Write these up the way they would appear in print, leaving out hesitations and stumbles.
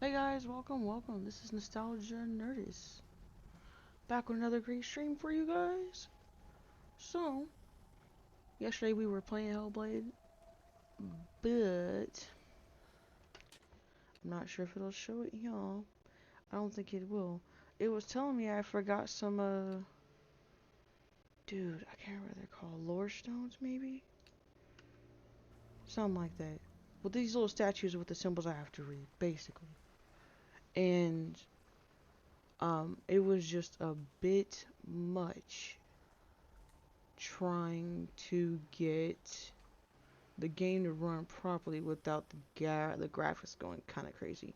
Hey guys, welcome. This is Nostalgia Nerdist. Back with another great stream for you guys. So, yesterday we were playing Hellblade, but I'm not sure if it'll show it y'all. I don't think it will. It was telling me I forgot some, dude, I can't remember what they're called. Lore stones, maybe? Something like that. With these little statues with the symbols I have to read, basically. And, it was just a bit much trying to get the game to run properly without the graphics going kind of crazy.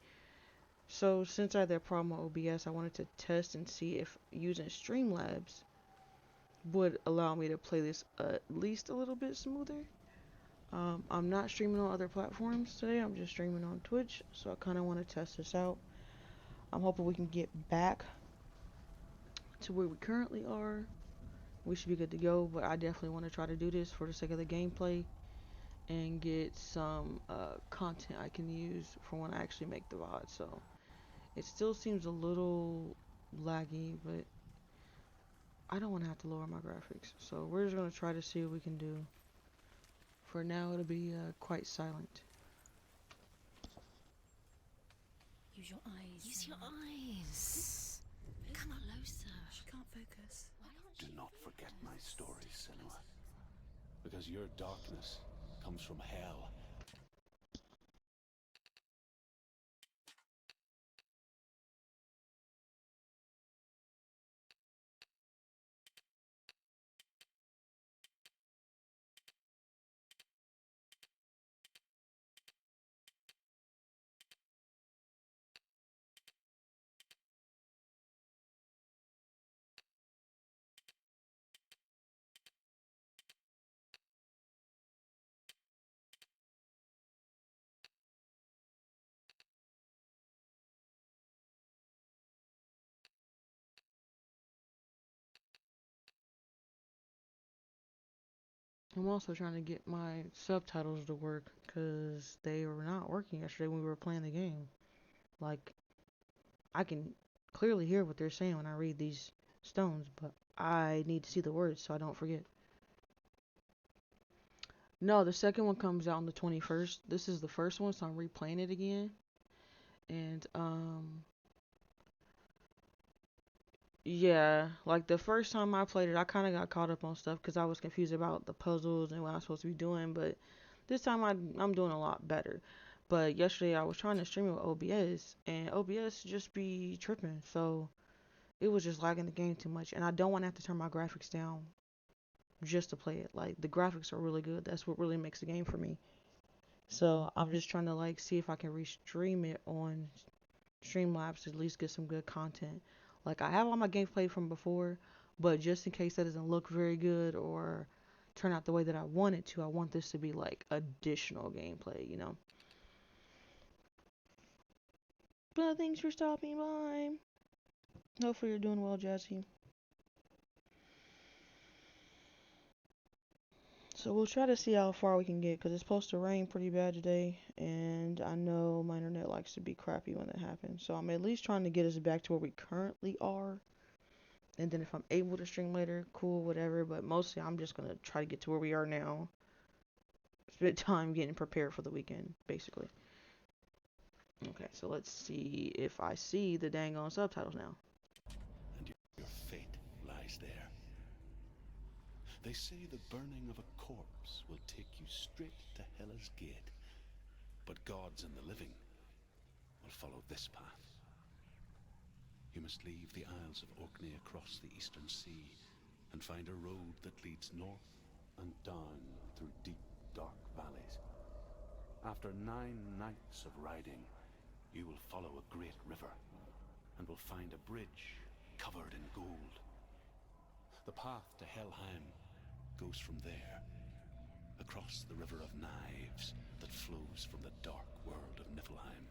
So since I had that problem with OBS, I wanted to test and see if using Streamlabs would allow me to play this at least a little bit smoother. I'm not streaming on other platforms today. I'm just streaming on Twitch, so I kind of want to test this out. I'm hoping we can get back to where we currently are. We should be good to go, but I definitely want to try to do this for the sake of the gameplay and get some content I can use for when I actually make the VOD. So it still seems a little laggy, but I don't want to have to lower my graphics. So we're just going to try to see what we can do. For now, it'll be quite silent. Use your eyes. Use your eyes. Come closer. She can't focus. Do not forget my story, Senua. Because your darkness comes from hell. I'm also trying to get my subtitles to work because they were not working yesterday when we were playing the game. Like, I can clearly hear what they're saying when I read these stones, but I need to see the words so I don't forget. No, the second one comes out on the 21st. This is the first one, so I'm replaying it again. And, yeah, like the first time I played it, I kind of got caught up on stuff because I was confused about the puzzles and what I was supposed to be doing. But this time I'm doing a lot better. But yesterday I was trying to stream it with OBS, and OBS just be tripping. So it was just lagging the game too much. And I don't want to have to turn my graphics down just to play it. Like the graphics are really good. That's what really makes the game for me. So I'm just trying to like see if I can restream it on Streamlabs to at least get some good content. Like I have all my gameplay from before, but just in case that doesn't look very good or turn out the way that I want it to, I want this to be like additional gameplay, you know. But thanks for stopping by. Hopefully you're doing well, Jazzy. So we'll try to see how far we can get because it's supposed to rain pretty bad today, and I know my internet likes to be crappy when that happens. So I'm at least trying to get us back to where we currently are. And then if I'm able to stream later, cool, whatever. But mostly I'm just gonna try to get to where we are now. Spend time getting prepared for the weekend, basically. Okay, so let's see if I see the dang on subtitles now. And your fate lies there. They say the burning of a corpse will take you straight to Hela's gate. But gods and the living will follow this path. You must leave the Isles of Orkney across the eastern sea and find a road that leads north and down through deep, dark valleys. After 9 nights of riding, you will follow a great river and will find a bridge covered in gold. The path to Helheim goes from there, across the River of Knives that flows from the dark world of Niflheim.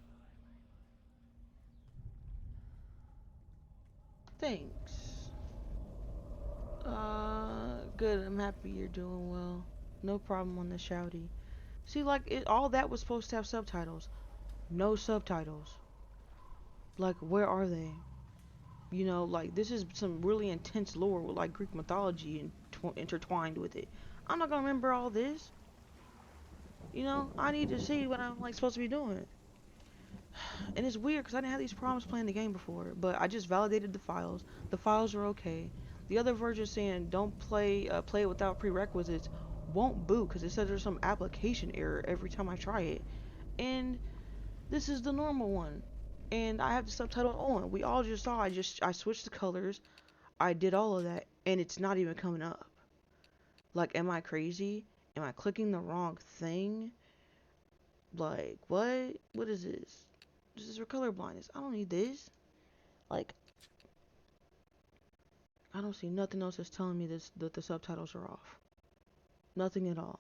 Thanks. Good. I'm happy you're doing well. No problem on the shouty. See, like, all that was supposed to have subtitles. No subtitles. Like, where are they? You know, like, this is some really intense lore with, like, Greek mythology and intertwined with it. I'm not gonna remember all this. You know, I need to see what I'm, like, supposed to be doing. And it's weird because I didn't have these problems playing the game before, but I just validated the files. The files are okay. The other version saying don't play it without prerequisites won't boot because it says there's some application error every time I try it. And this is the normal one. And I have the subtitle on. We all just saw I switched the colors. I did all of that and it's not even coming up. Like, am I crazy? Am I clicking the wrong thing? Like, what? What is this? This is for color blindness. I don't need this. Like, I don't see nothing else that's telling me this that the subtitles are off. Nothing at all.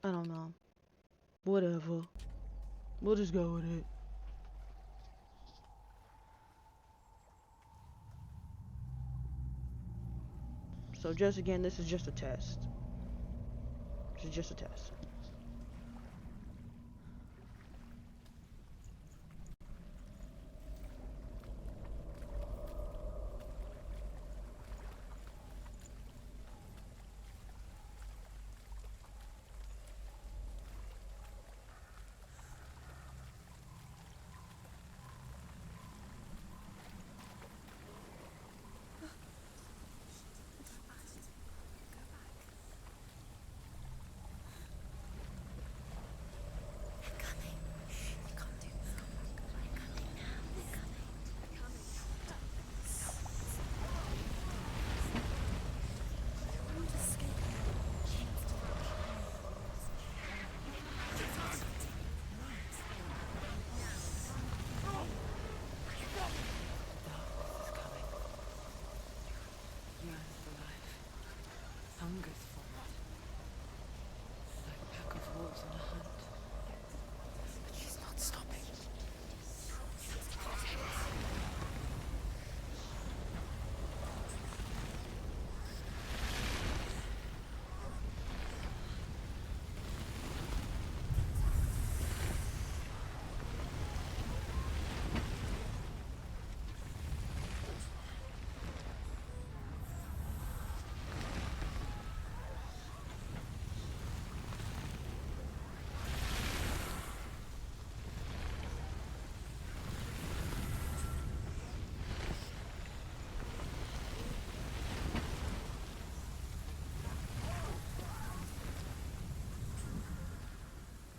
I don't know. Whatever. We'll just go with it. So just again, this is just a test. This is just a test. Hungers for it, like a pack of wolves on a hunt. But she's not stopping.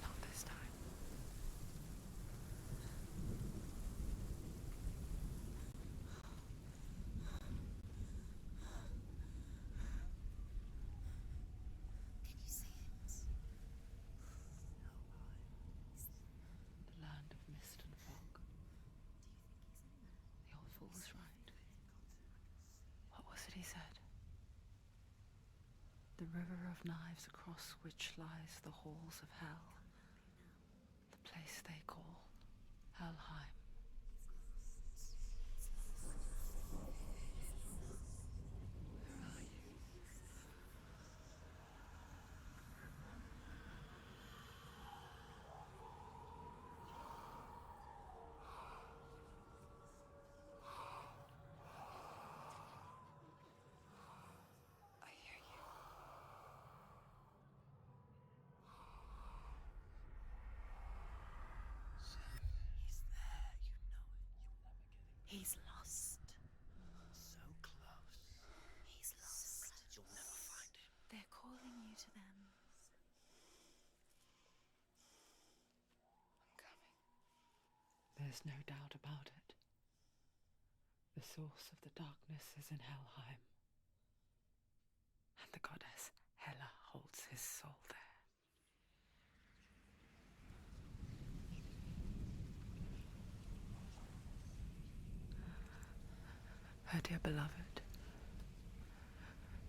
Not this time. Can you see it? The land of mist and fog. The old fool was right. What was it he said? The river of knives across which lies the halls of hell. The place they call Helheim. Where are you? I hear you. He's there, you know it. He's lost. So close. He's lost. You'll never find him. They're calling you to them. I'm coming. There's no doubt about it. The source of the darkness is in Helheim. And the goddess Hela holds his soul there. Her dear beloved,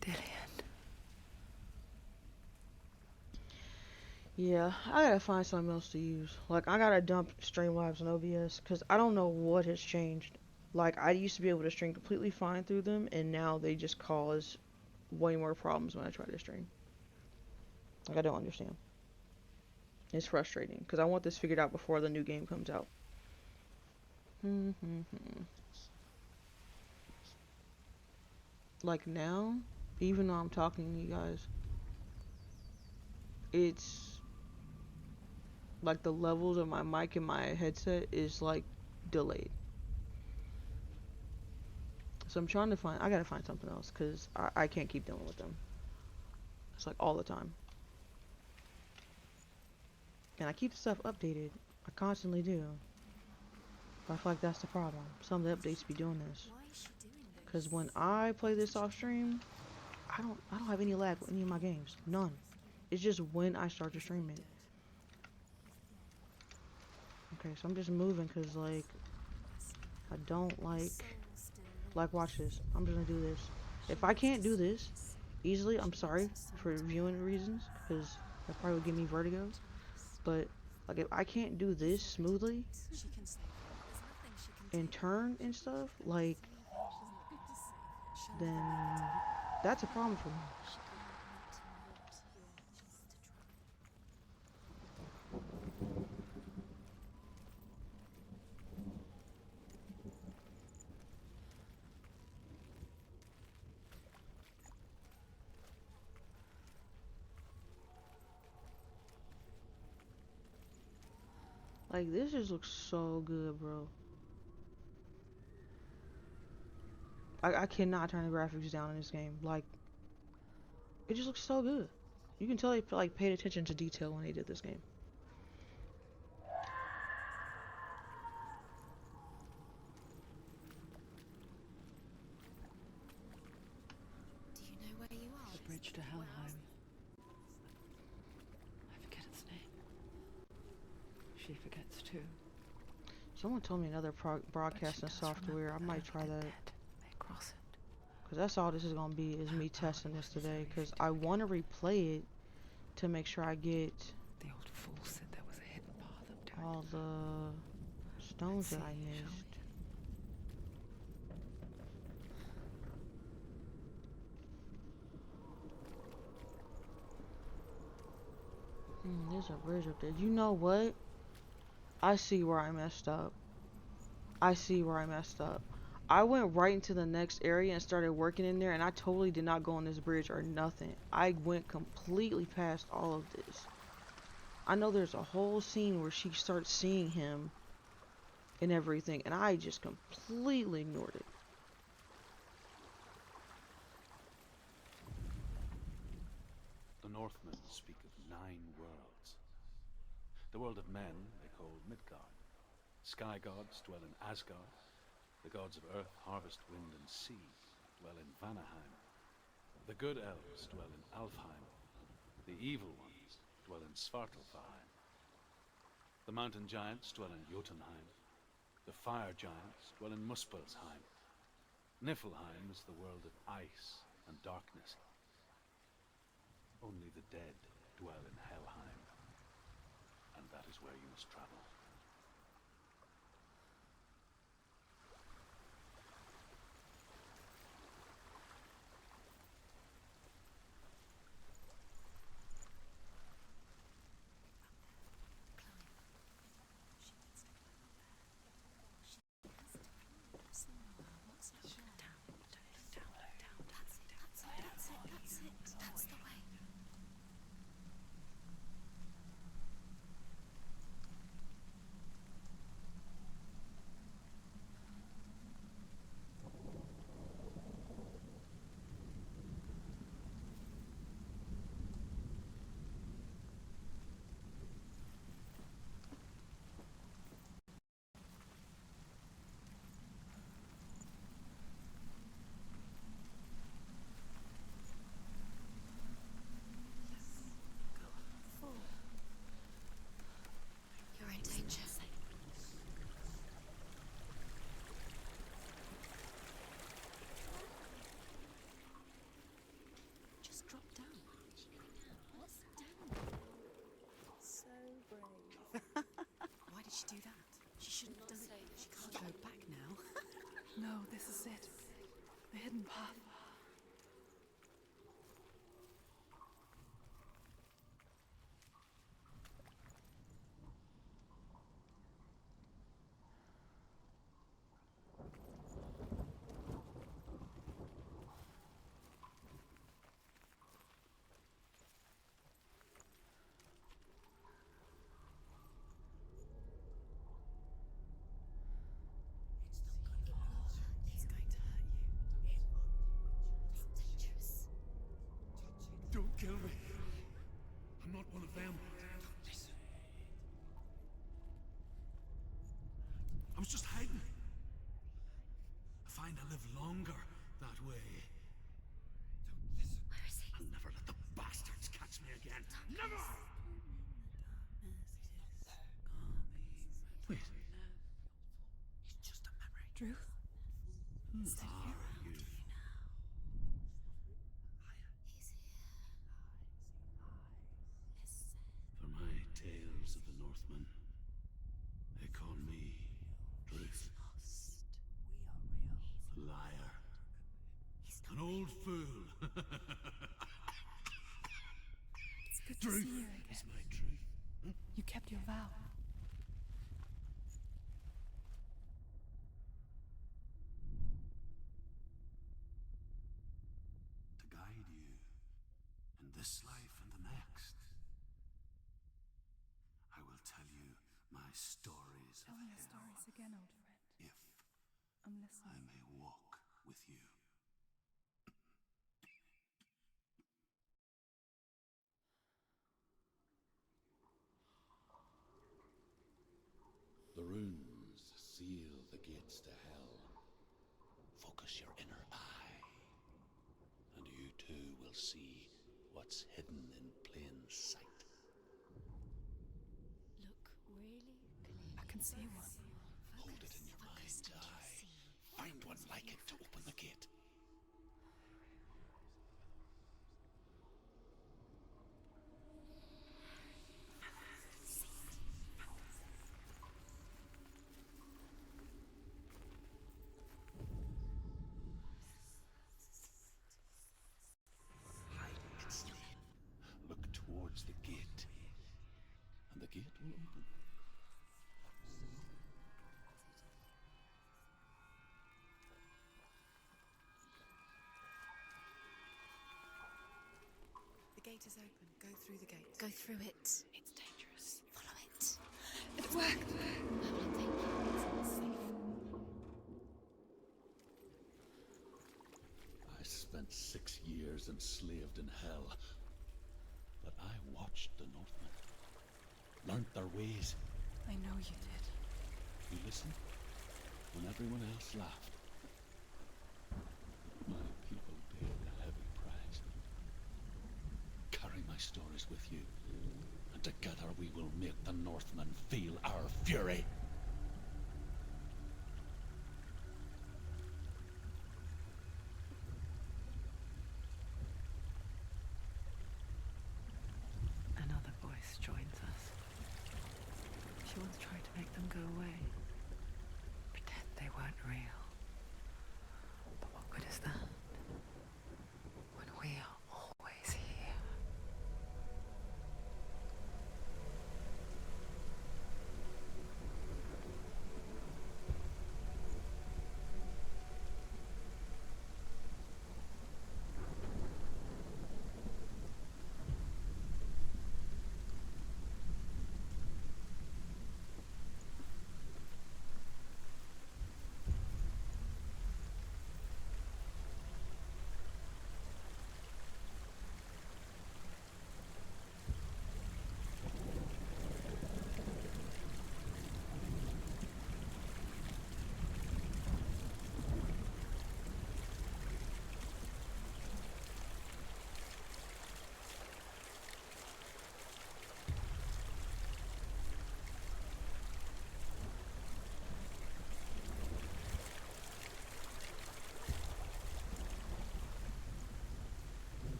Dillian. Yeah, I gotta find something else to use. Like, I gotta dump Streamlabs and OBS because I don't know what has changed. Like, I used to be able to stream completely fine through them, and now they just cause way more problems when I try to stream. Like, I don't understand. It's frustrating because I want this figured out before the new game comes out. Like now, even though I'm talking to you guys, it's like the levels of my mic and my headset is like delayed. So I'm trying to I gotta find something else because I can't keep dealing with them. It's like all the time. And I keep the stuff updated. I constantly do. But I feel like that's the problem. Some of the updates be doing this. Why is she doing this? Because when I play this off stream, I don't have any lag with any of my games. None. It's just when I start to stream it. Okay, so I'm just moving because like I don't like watch this. I'm just gonna do this. If I can't do this easily, I'm sorry for viewing reasons because that probably would give me vertigo. But like if I can't do this smoothly She can save him. There's nothing she can and do. turn and stuff, like then that's a problem for me. Like this just looks so good, bro. I cannot turn the graphics down in this game. Like it just looks so good. You can tell they like paid attention to detail when they did this game. Do you know where you are? The bridge to Helheim. I forget its name. She forgets too. Someone told me another broadcasting But she does software. I remember might that try only the that. dead may cross it. Cause that's all this is gonna be is me testing this today. Cause I want to replay it to make sure I get The old fool said there was a hidden path up to all it. the stones that I See, shall missed. There's a bridge up there. You know what? I see where I messed up. I see where I messed up. I went right into the next area and started working in there, and I totally did not go on this bridge or nothing. I went completely past all of this. I know there's a whole scene where she starts seeing him and everything, and I just completely ignored it. The Northmen speak of 9 worlds. The world of men they call Midgard. Sky gods dwell in Asgard. The gods of earth, harvest, wind, and sea dwell in Vanaheim. The good elves dwell in Alfheim. The evil ones dwell in Svartalfheim. The mountain giants dwell in Jotunheim. The fire giants dwell in Muspelheim. Niflheim is the world of ice and darkness. Only the dead dwell in Helheim, and that is where you must travel. That's the way. You're in danger. Just drop down. What's down? So brave. Why did she do that? She shouldn't have done it. She can't go back now. No, this is it. The hidden path. Drew? Is that you? For my tales of the Northmen, they call me Truth. A liar. An old fool. It's good to Truth see you is again. my truth. You kept your vow. To guide you in this life and the next. I will tell you my stories Tell of me your hell, stories again, old friend. if I'm I listening. may walk with you. The runes seal the gates to hell. Focus your inner eye, and you too will see what's hidden in plain sight. Look really clearly. I can see one. Hold it in your mind's eye. Find one like it to open the gate. Hide its name. Look towards the gate, and the gate will open. The gate is open. Go through the gate. Go through it. It's dangerous. Follow it. It worked. I will take you. It's safe. I spent 6 years enslaved in hell, but I watched the Northmen, learnt their ways. I know you did. You listened when everyone else laughed. My people paid a heavy price. Carry my stories with you, and together we will make the Northmen feel our fury. Another voice joins us. She once tried to make them go away. Pretend they weren't real. But what good is that? When we are always here.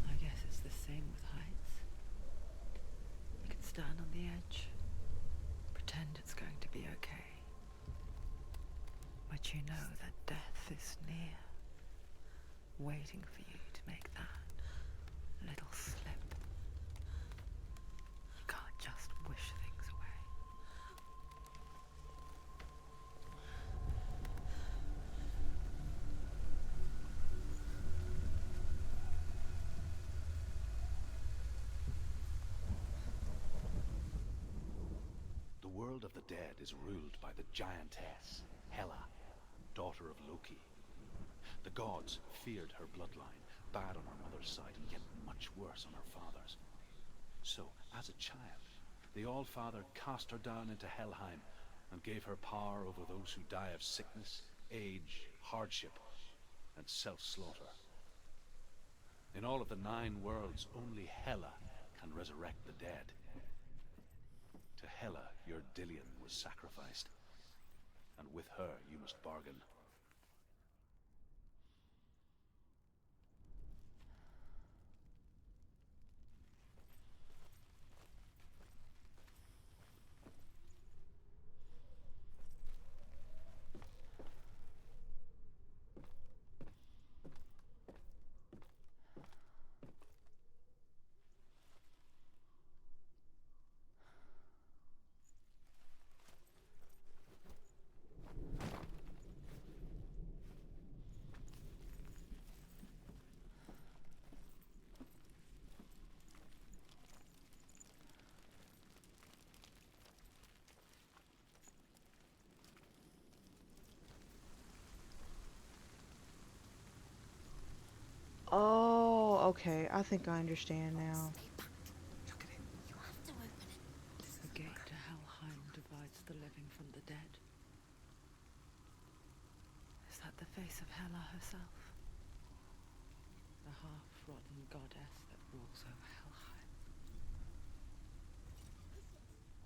I guess it's the same with heights. You can stand on the edge, pretend it's going to be okay. But you know that death is near, waiting for you to make that little slip. You can't just wish things away. The world of the dead is ruled by the giantess, Hela, daughter of Loki. The gods feared her bloodline, bad on her mother's side and yet much worse on her father's. So, as a child, the All-Father cast her down into Helheim and gave her power over those who die of sickness, age, hardship, and self-slaughter. In all of the 9 worlds, only Hela can resurrect the dead. To Hela, your Dillion was sacrificed, and with her you must bargain. Oh, okay. I think I understand now. Stay back. Look at it. You have to open it. The gate to Helheim divides the living from the dead. Is that the face of Hela herself? The half-rotten goddess that rules over Helheim.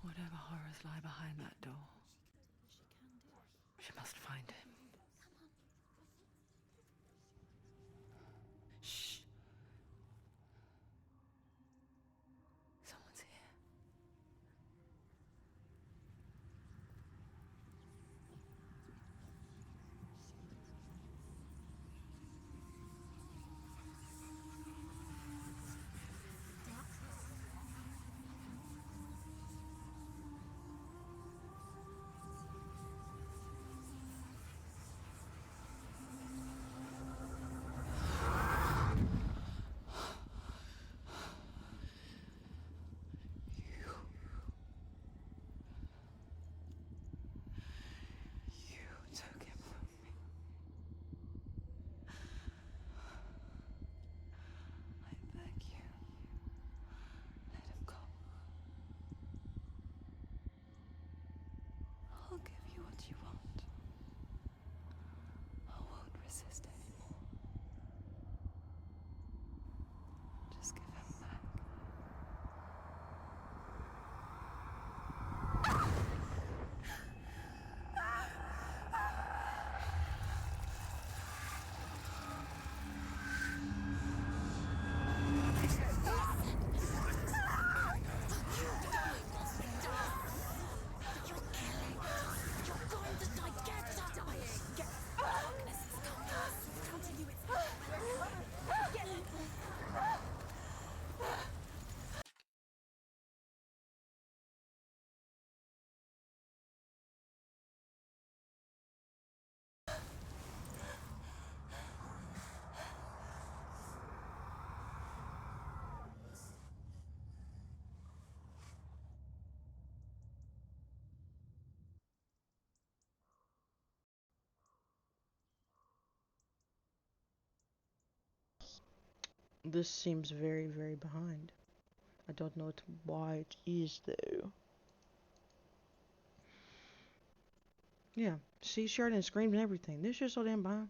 Whatever horrors lie behind that door, she must find him. Shh. Someone's here. You took him from me. I beg you, let him go. I'll give you what you want. I won't resist anymore. Just give him back. This seems very, very behind. I don't know why it is though. Yeah, see, Sheridan screamed and everything. This shit's so damn behind.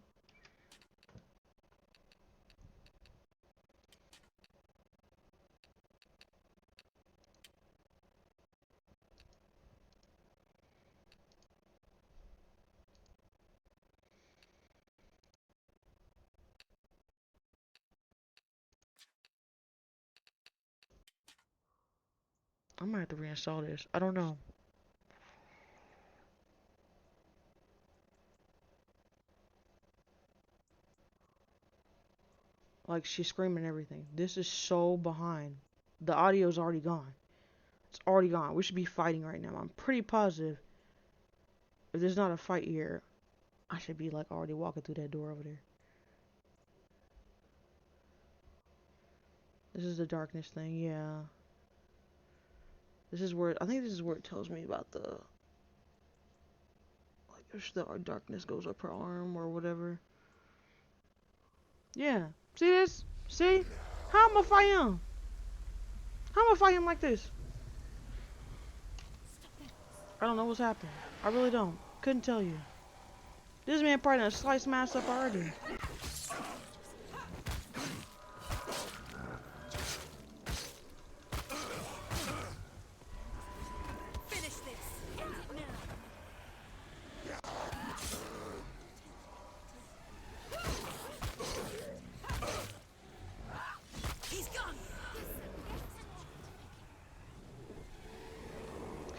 I might have to reinstall this. I don't know. Like, she's screaming and everything. This is so behind. The audio's already gone. It's already gone. We should be fighting right now. I'm pretty positive. If there's not a fight here, I should be like already walking through that door over there. This is the darkness thing, yeah. This is where, I think this is where it tells me about the, like, if the darkness goes up her arm or whatever. Yeah. See this? See? How am I fight him? How am I fight him like this? I don't know what's happening. I really don't. Couldn't tell you. This man probably done sliced my ass up already.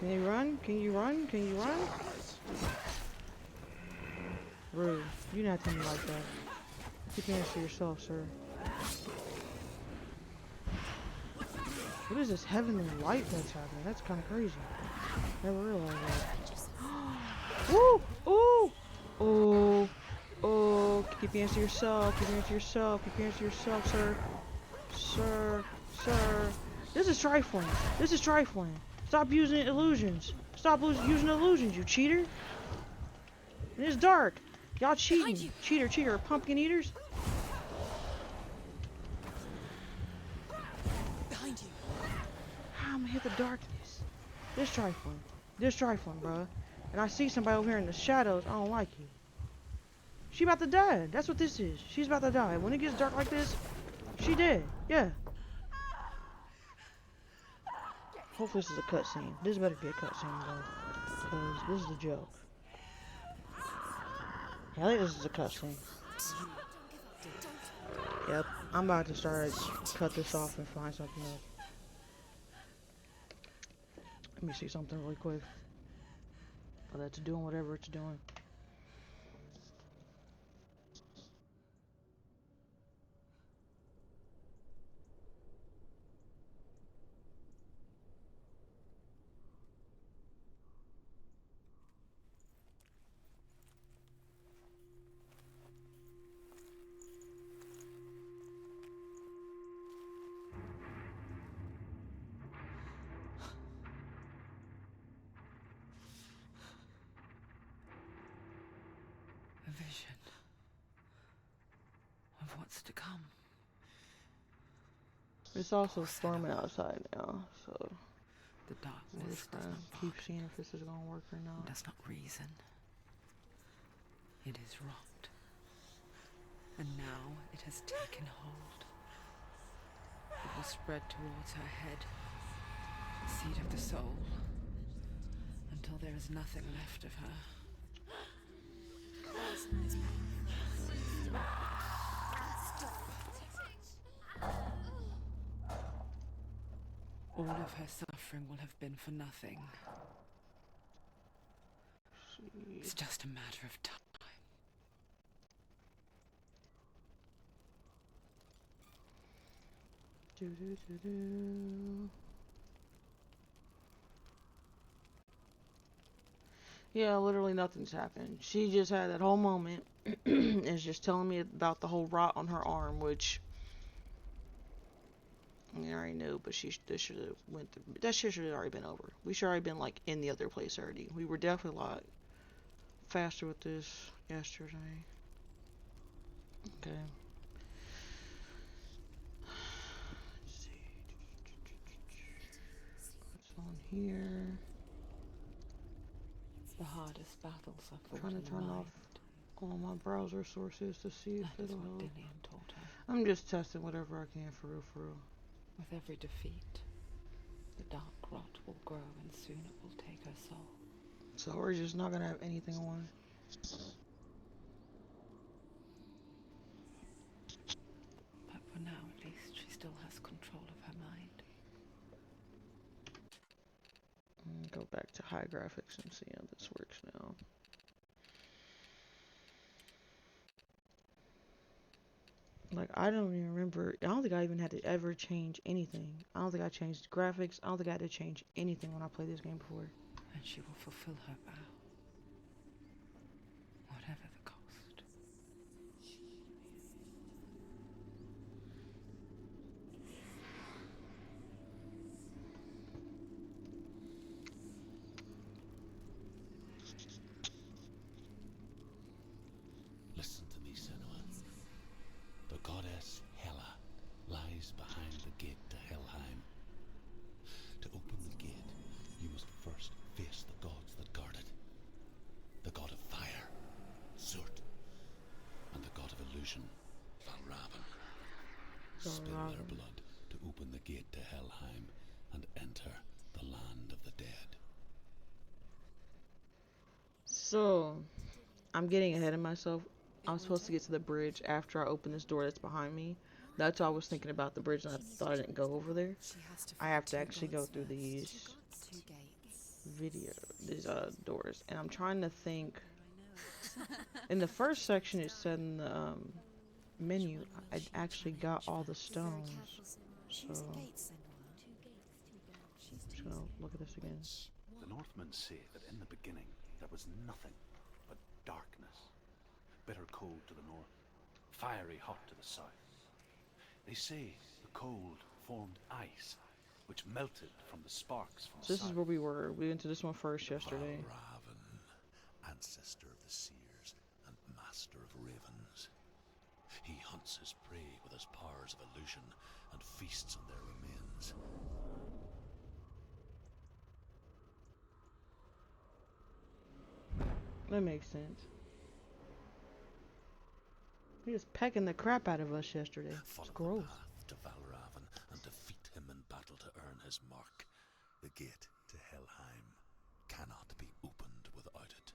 Can you run? Can you run? Can you run? Rude. You not tell me like that. Keep your hands to yourself, sir. What is this heavenly light that's happening? That's kind of crazy. Never realized that. Woo! Ooh! Oh! Oh! Keep your hands to yourself. Keep your hands to yourself. Keep your hands to yourself, sir. Sir. Sir. This is trifling. This is trifling. Stop using illusions. Stop using illusions, you cheater. And it's dark. Y'all cheating. Cheater, cheater. Pumpkin eaters. Behind you. How am I hit the darkness? This trifling. This trifling, bruh. And I see somebody over here in the shadows. I don't like you. She about to die. That's what this is. She's about to die. When it gets dark like this, she dead. Yeah. Hopefully this is a cutscene. This better be a cutscene though, because this is a joke. Yeah, I think this is a cutscene. Yep. I'm about to start cut this off and find something else. Let me see something really quick. Oh, that's doing whatever it's doing. A vision of what's to come. It's also storming outside now, so The we're darkness just does gonna not keep bark, seeing if this is gonna work or not. does not reason. It is rot. And now it has taken hold. It will spread towards her head, the seat of the soul, until there is nothing left of her. All of her suffering will have been for nothing. It's just a matter of time. Do, do, do, do. Yeah, literally nothing's happened. She just had that whole moment. Is just telling me about the whole rot on her arm, which I already knew, but this should have went through. That shit should have already been over. We should already been like in the other place already. We were definitely a lot faster with this yesterday. Okay. Let's see. What's on here? The hardest battles are I'm fought trying in to the turn mind. off all my browser sources to see if That is it'll what help. Dillian taught her. I'm just testing whatever I can for real, for real. With every defeat, the dark rot will grow and soon it will take her soul. So we're just not gonna have anything on. But for now, at least, she still has control of her mind. Go back to high graphics and see how this works now. Like, I don't even remember. I don't think I even had to ever change anything. I don't think I changed graphics. I don't think I had to change anything when I played this game before. And she will fulfill her vow. Whatever the cost. Listen to me, Senua. The goddess Hela lies behind the gate to Helheim. To open the gate, you must first face the gods that guard it. The god of fire, Surt, and the god of illusion, Valravn. Spill their blood to open the gate to Helheim and enter the land of the dead. So, I'm getting ahead of myself. I'm supposed to get to the bridge after I open this door that's behind me. That's why I was thinking about the bridge and I thought I didn't go over there. She has to I have fight to two actually go gods through first. these Two gates. video, these doors, and I'm trying to think. In the first section, it said in the menu, I actually got all the stones. So I'm just gonna look at this again. The Northmen say that in the beginning there was nothing but darkness. Bitter cold to the north, fiery hot to the south. They say the cold formed ice, which melted from the sparks from So this south. is where we were. We went to this one first yesterday. Valravan, ancestor of the seers and master of ravens. He hunts his prey with his powers of illusion and feasts on their remains. That makes sense. He was pecking the crap out of us yesterday. It's Follow gross. the path to Valravan and defeat him in battle to earn his mark. The gate to Helheim cannot be opened without it.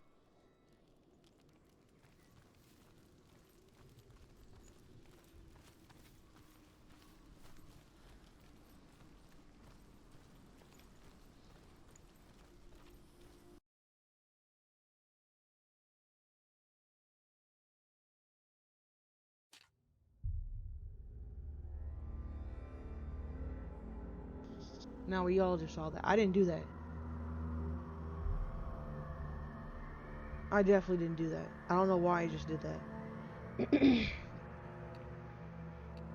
Now we all just saw that. I didn't do that. I definitely didn't do that. I don't know why I just did that.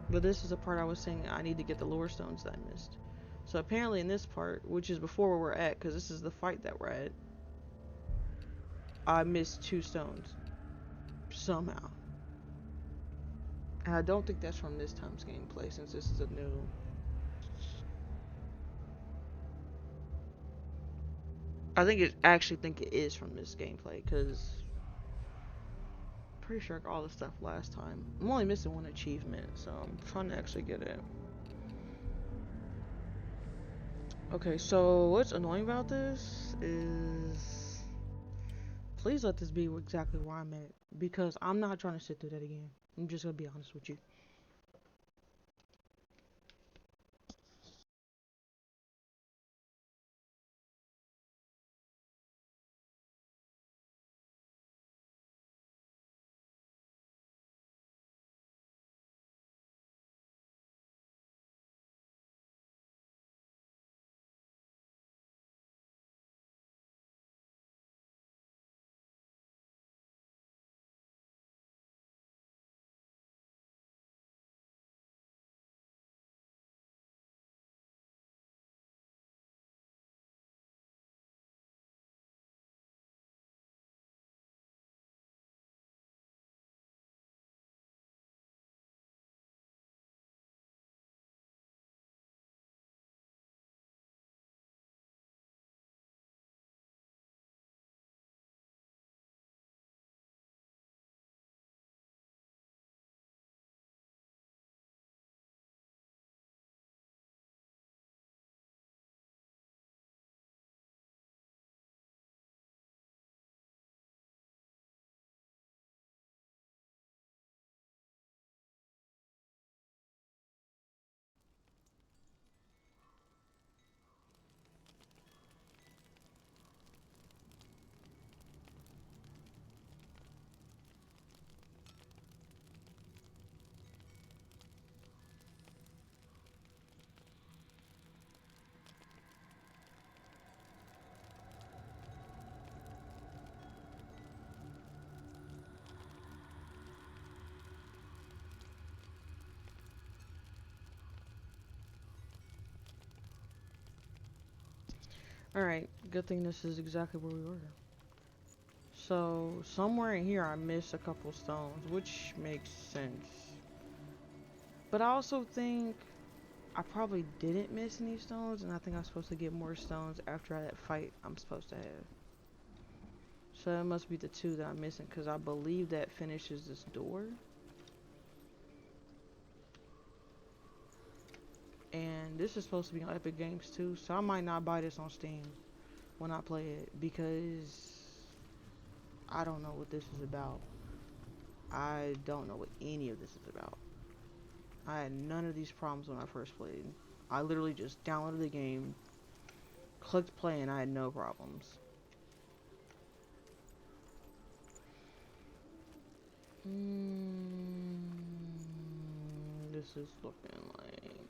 But this is the part I was saying I need to get the lore stones that I missed. So apparently in this part, which is before where we're at, because this is the fight that we're at, I missed 2 stones. Somehow. And I don't think that's from this time's gameplay, since this is a new... I actually think it is from this gameplay, because... pretty sure I got all the stuff last time. I'm only missing 1 achievement, so I'm trying to actually get it. Okay, so what's annoying about this is... please let this be exactly where I'm at, because I'm not trying to sit through that again. I'm just gonna be honest with you. Alright, good thing this is exactly where we were. So, somewhere in here I missed a couple stones, which makes sense. But I also think I probably didn't miss any stones, and I think I'm supposed to get more stones after that fight I'm supposed to have. So that must be the 2 that I'm missing, because I believe that finishes this door. And this is supposed to be on Epic Games too, so I might not buy this on Steam when I play it, because I don't know what this is about. I don't know what any of this is about. I had none of these problems when I first played. I literally just downloaded the game, clicked play and I had no problems. This is looking like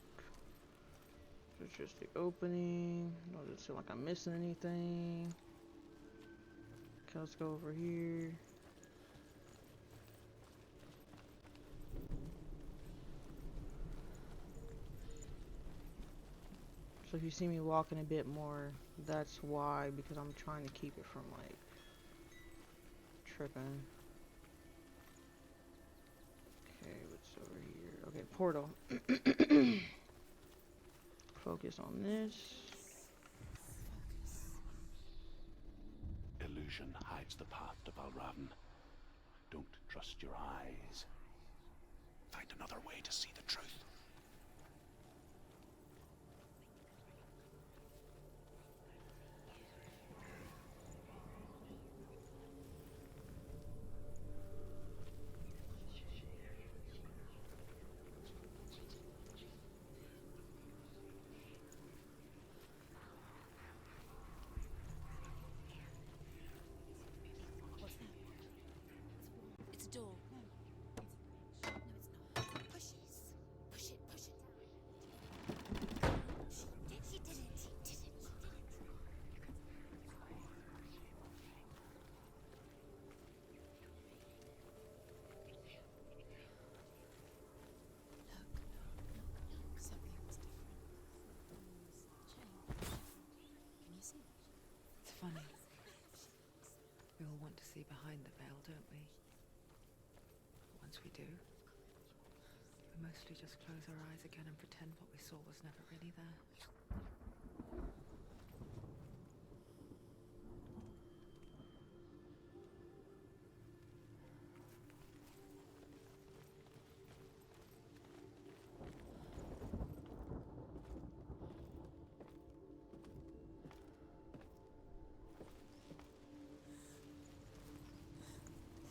it's just the opening. Does it seem like I'm missing anything? Okay, let's go over here. So if you see me walking a bit more, that's why, because I'm trying to keep it from like tripping. Okay, what's over here? Okay, portal. Focus on this. Illusion hides the path to Valravn. Don't trust your eyes. Find another way to see the truth. What's that? It's a door. No. No, it's not. Pushes. Push it, push it. She did it. She did it. Look. Something's different. Changed. Can you see? It's funny. We all want to see behind the veil, don't we? But once we do, we mostly just close our eyes again and pretend what we saw was never really there.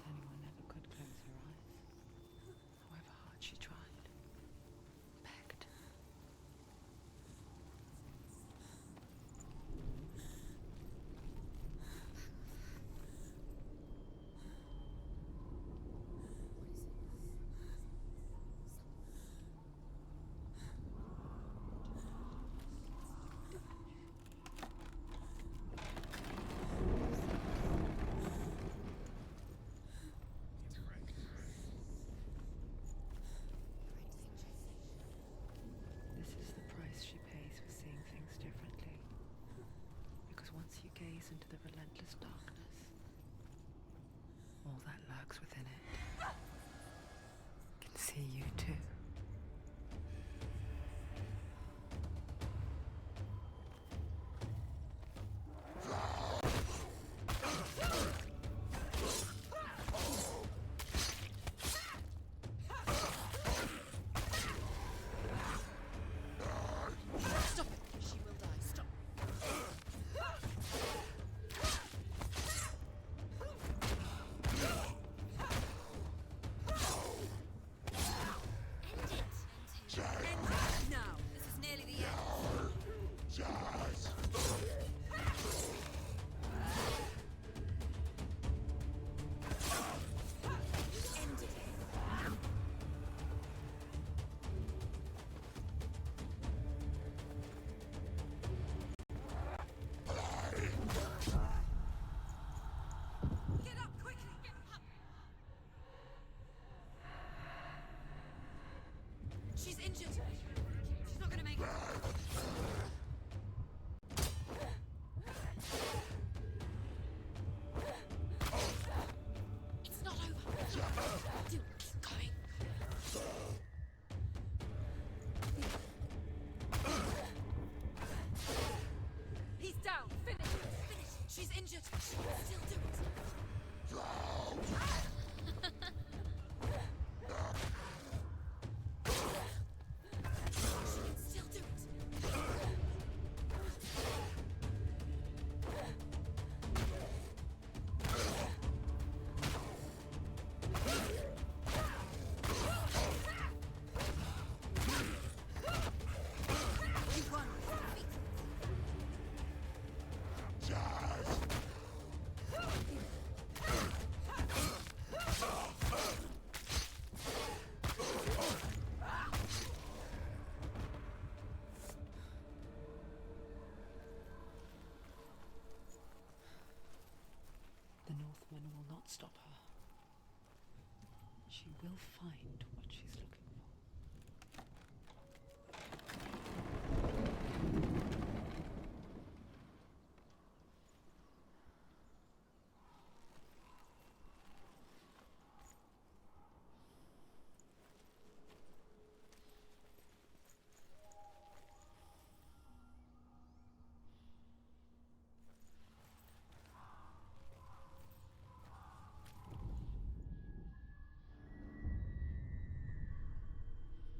Anyone never could close her eyes, however hard she tried, begged. This is the price she pays for seeing things differently. Because once you gaze into the relentless darkness, all that lurks within it can see you too. Stop it. She will die. Stop. will not stop her. She will find what she's looking for.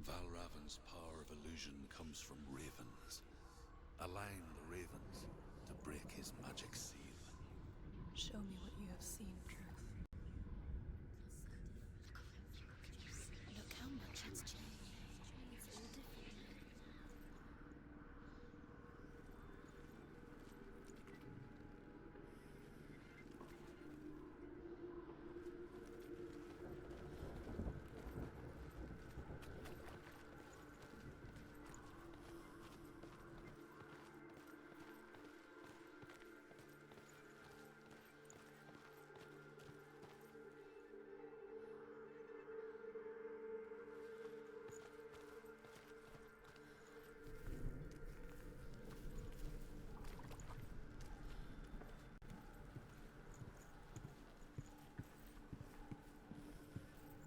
Valravan's power of illusion comes from ravens. Align the ravens to break his magic seal. Show me what you have seen, Truth. Look how much it's changed. It's all different now.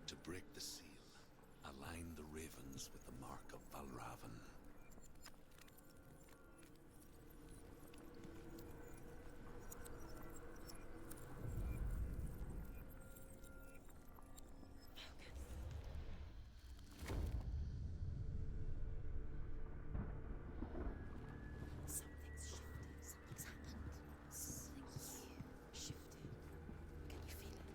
To break the seal, align the ravens with the mark of Valravan. Something's shifted. Something's happened. Something shifted. Can you feel it?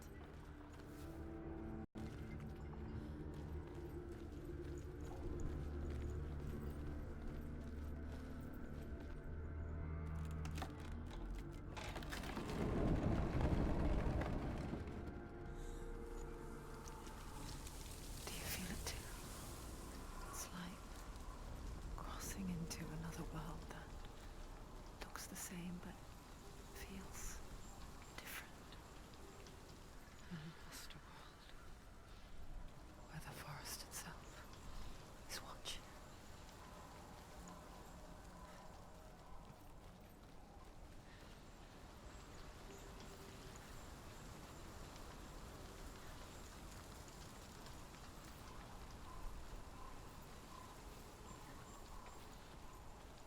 Do you feel it too? It's like crossing into another world that looks the same but feels different. An imposter world where the forest itself is watching.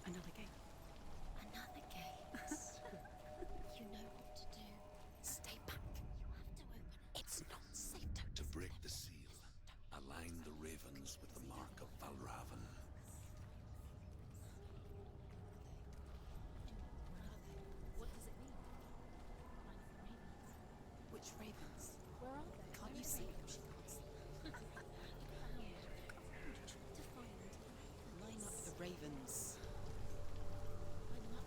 Another gate. Another gate. You know what to do. Stay back. You have to open it. It's not safe. To break the seal, align the ravens with the mark of Valravan. What does it mean? Which ravens? Where are they? Can't you see them? She can't see them. To find. Line up the ravens. Line them up.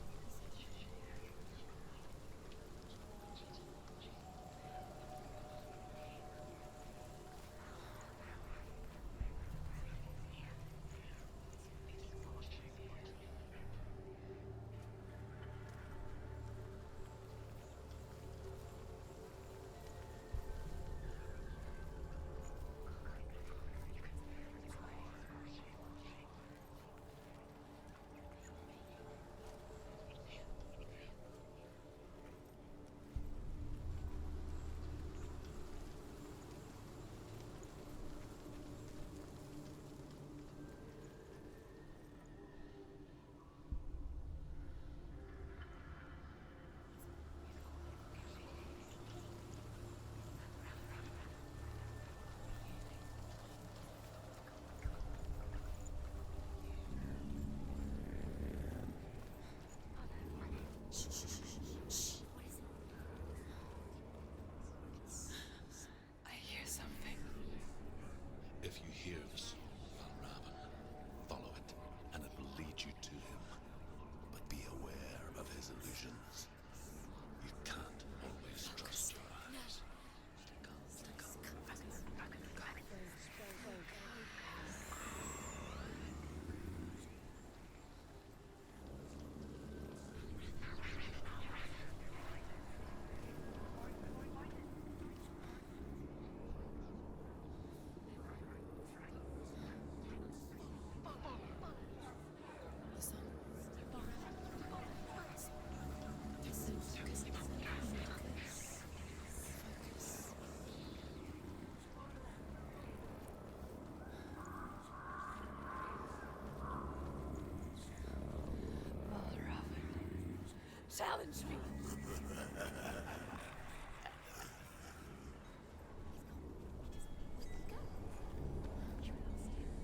challenge me.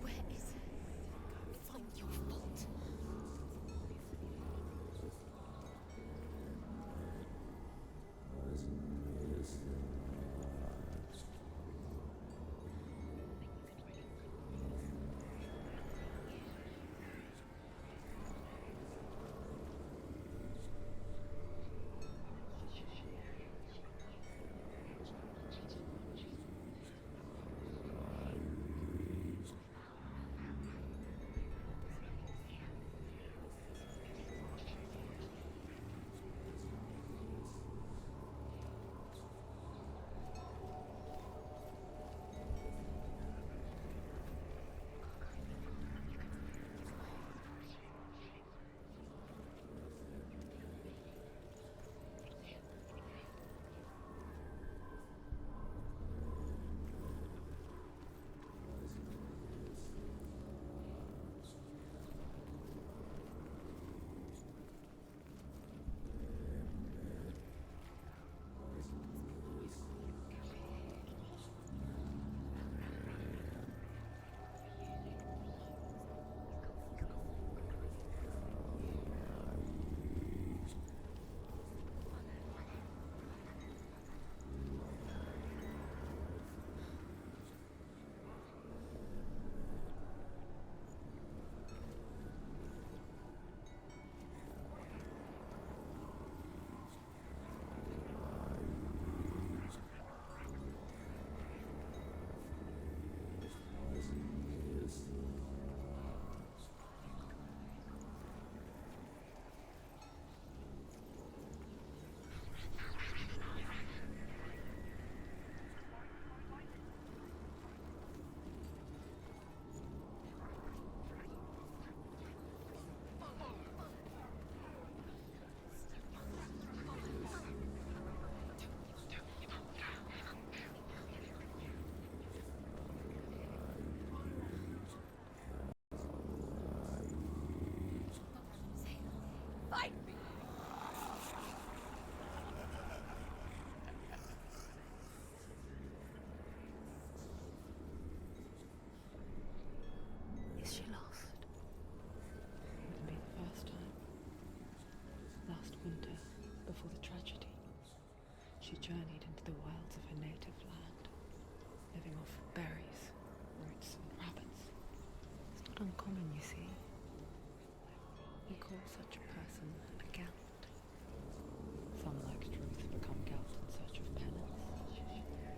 Where is he? It's not your fault. Fight me! Is she lost? Wouldn't be the first time. Last winter, before the tragedy, she journeyed into the wilds of her native land, living off berries, roots, and rabbits. It's not uncommon, you see. We call such a person a Gelt. Some, like Truth, become Gelt in search of penance.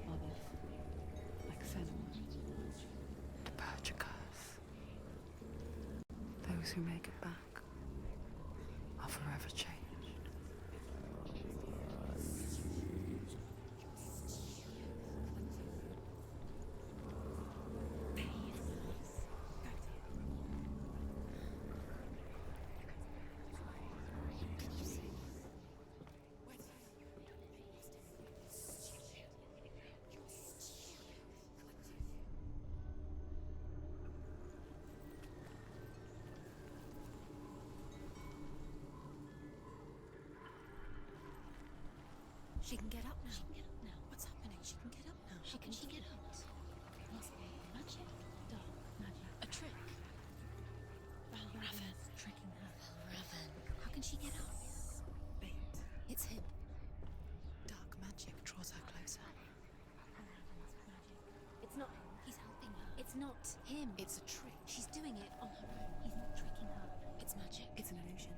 Others, like Senua, to purge a curse. Those who make it back are forever changed. She can get up now. She can get up now. What's happening? She can get up now. She can get out. Must be magic. Dark magic. A trick. Raven. Tricking her. Raven. How can she get out? Bait. It's him. Dark magic draws her closer. It's not him. He's helping her. It's not him. It's a trick. She's doing it on her own. He's not tricking her. It's magic. It's an illusion.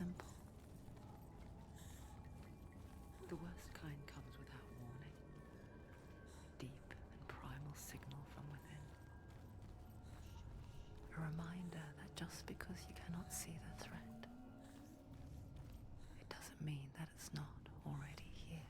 simple. The worst kind comes without warning. A deep and primal signal from within. A reminder that just because you cannot see the threat, it doesn't mean that it's not already here.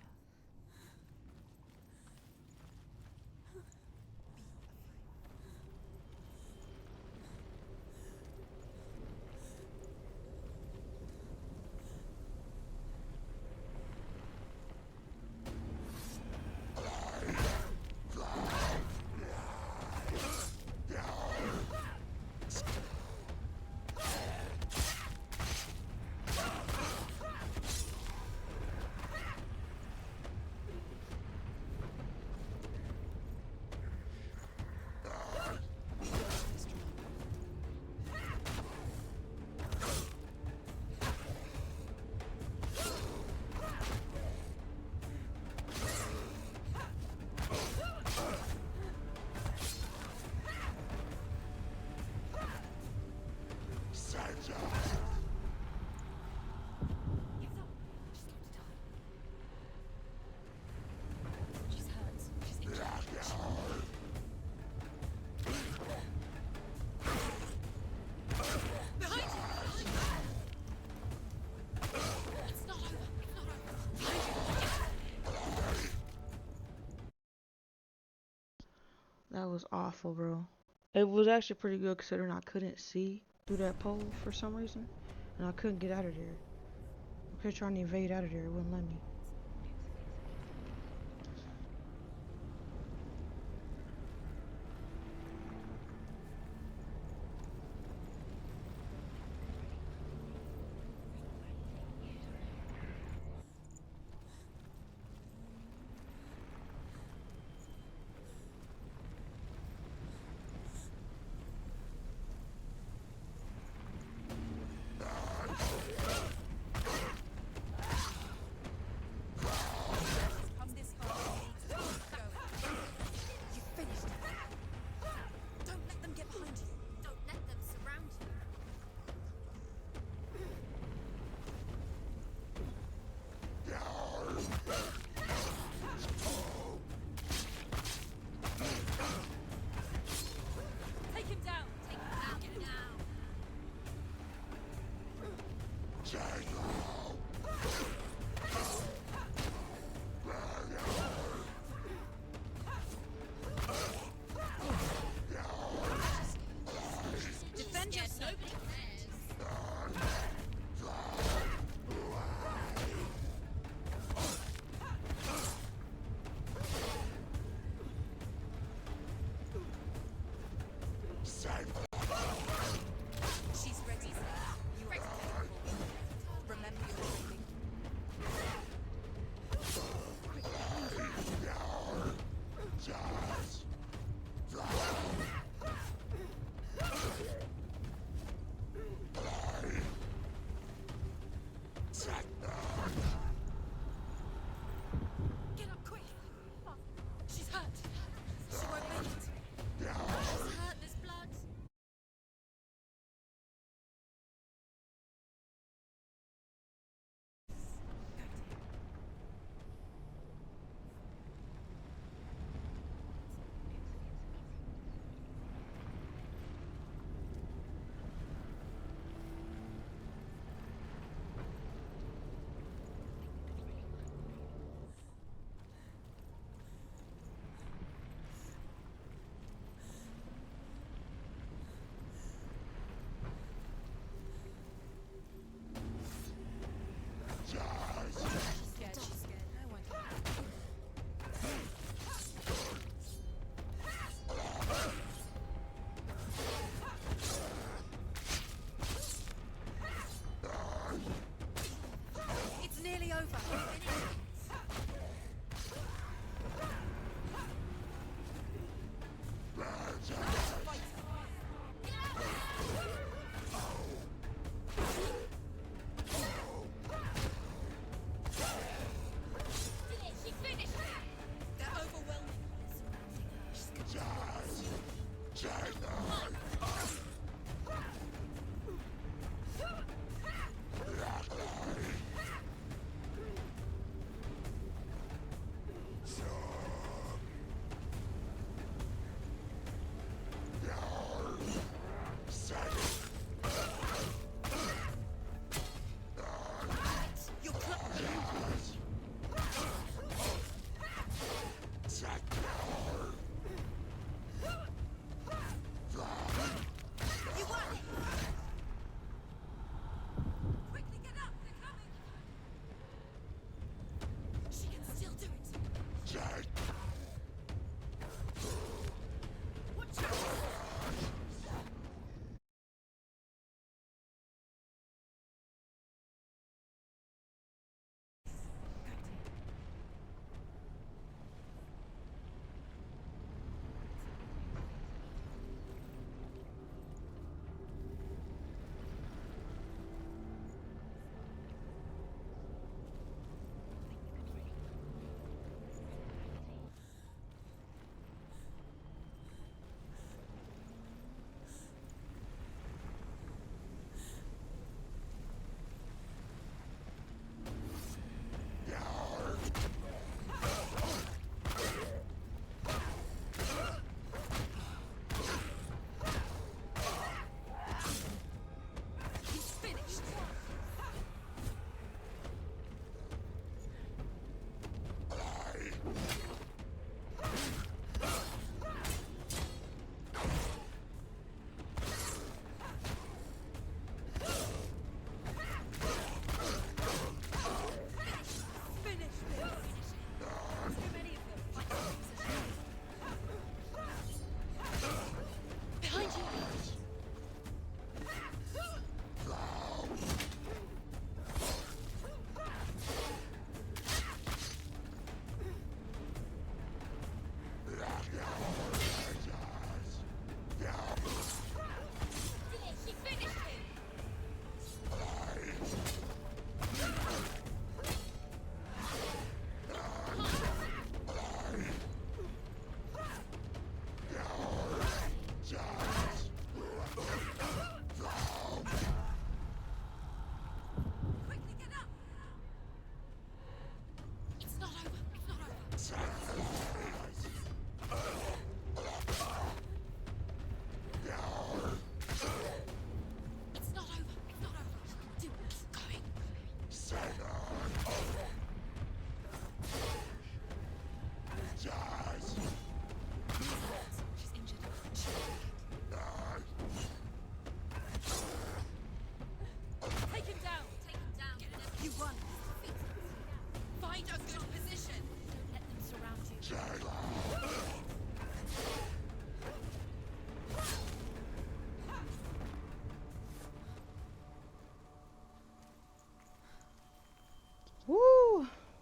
She's hurt. She's injured. Behind you! It's not over. It's not over. That was awful, bro. It was actually pretty good considering I couldn't see through that pole for some reason. And I couldn't get out of there. I kept trying to evade out of there. It wouldn't let me.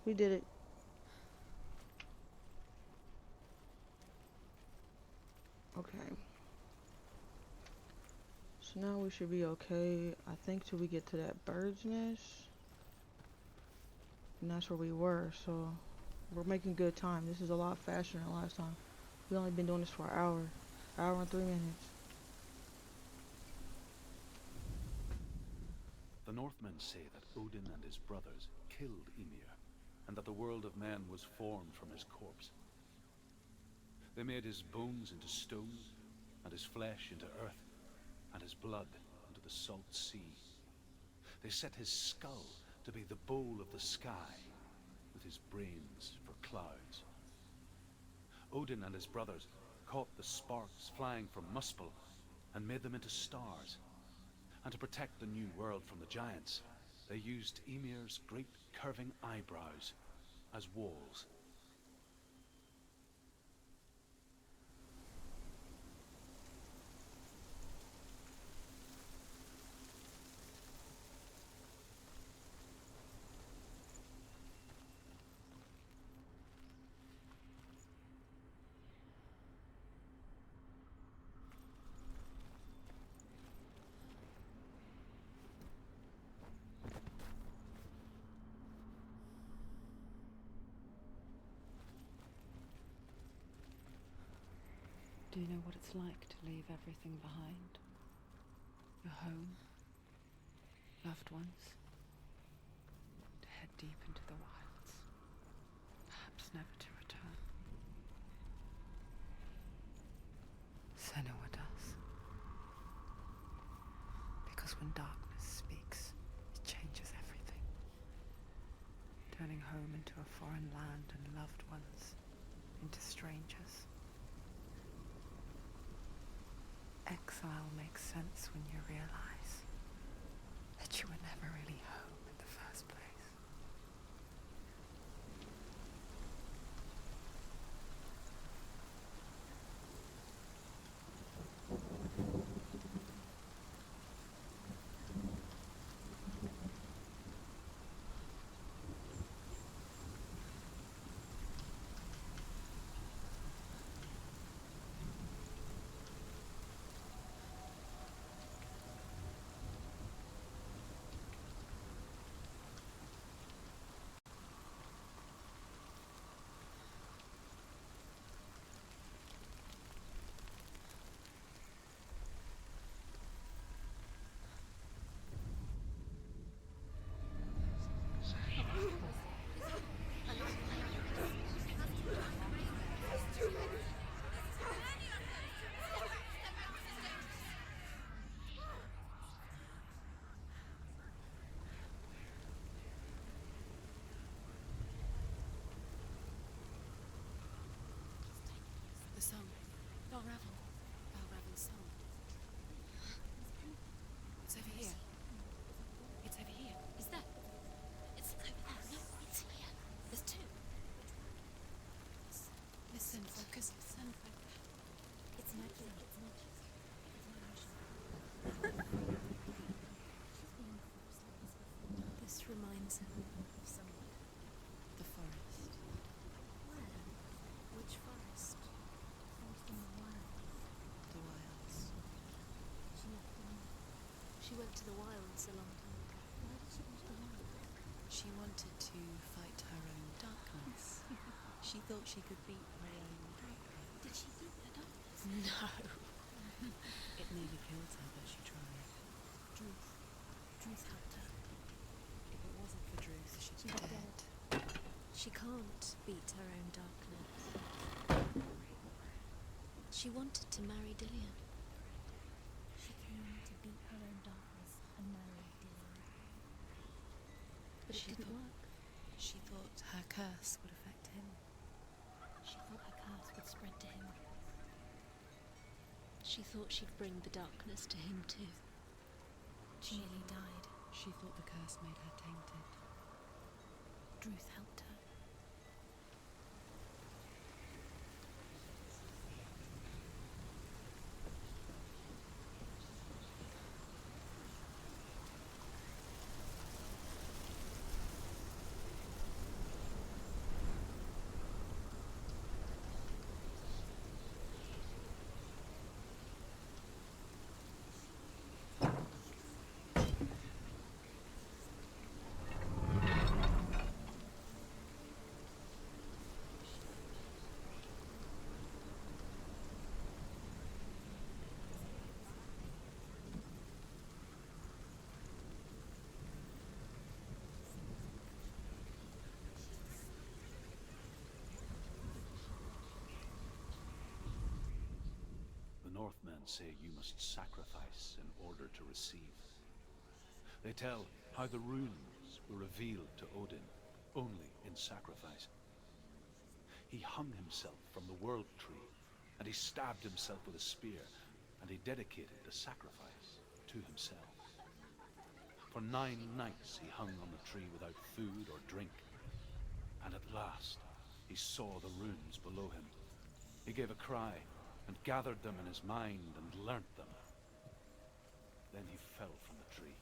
We did it. Okay. So now we should be okay. I think till we get to that bird's nest. And that's where we were, so we're making good time. This is a lot faster than last time. We only been doing this for an hour and 3 minutes. The Northmen say that Odin and his brothers killed Ymir, and that the world of men was formed from his corpse. They made his bones into stone, and his flesh into earth, and his blood into the salt sea. They set his skull to be the bowl of the sky, with his brains for clouds. Odin and his brothers caught the sparks flying from Muspel and made them into stars. And to protect the new world from the giants, they used Ymir's great curving eyebrows as walls. Do you know what it's like to leave everything behind? Your home, loved ones, to head deep into the wilds, perhaps never to return. Senua does. Because when darkness speaks, it changes everything, turning home into a foreign land and loved ones into strangers. Exile makes sense when you realize that you were never really home in the first place. The song. Balraven's song. It's over here. It's over here. Is that? It's over there. No, it's here. There's two. Listen, focus. Listen, focus. It's magic. It's magic. This reminds him of someone. The forest. Where? Which forest? Forest in the wild. The wilds. She went to the wilds a long time ago. Why did she go to the wilds? She wanted to fight her own darkness. She thought she could beat her own darkness. Did she beat the darkness? No. It nearly killed her, but she tried. Druth helped her. If it wasn't for Druth, she'd be dead. She can't beat her own darkness. She wanted to marry Dillian. She came to beat her own darkness and marry Dillian. But it didn't work. She thought her curse would affect him. She thought her curse would spread to him. She thought she'd bring the darkness to him too. She nearly died. She thought the curse made her tainted. Druth helped her. Northmen say you must sacrifice in order to receive. They tell how the runes were revealed to Odin only in sacrifice. He hung himself from the world tree, and he stabbed himself with a spear, and he dedicated the sacrifice to himself. For 9 nights he hung on the tree without food or drink, and at last he saw the runes below him. He gave a cry, and gathered them in his mind and learnt them. Then he fell from the tree.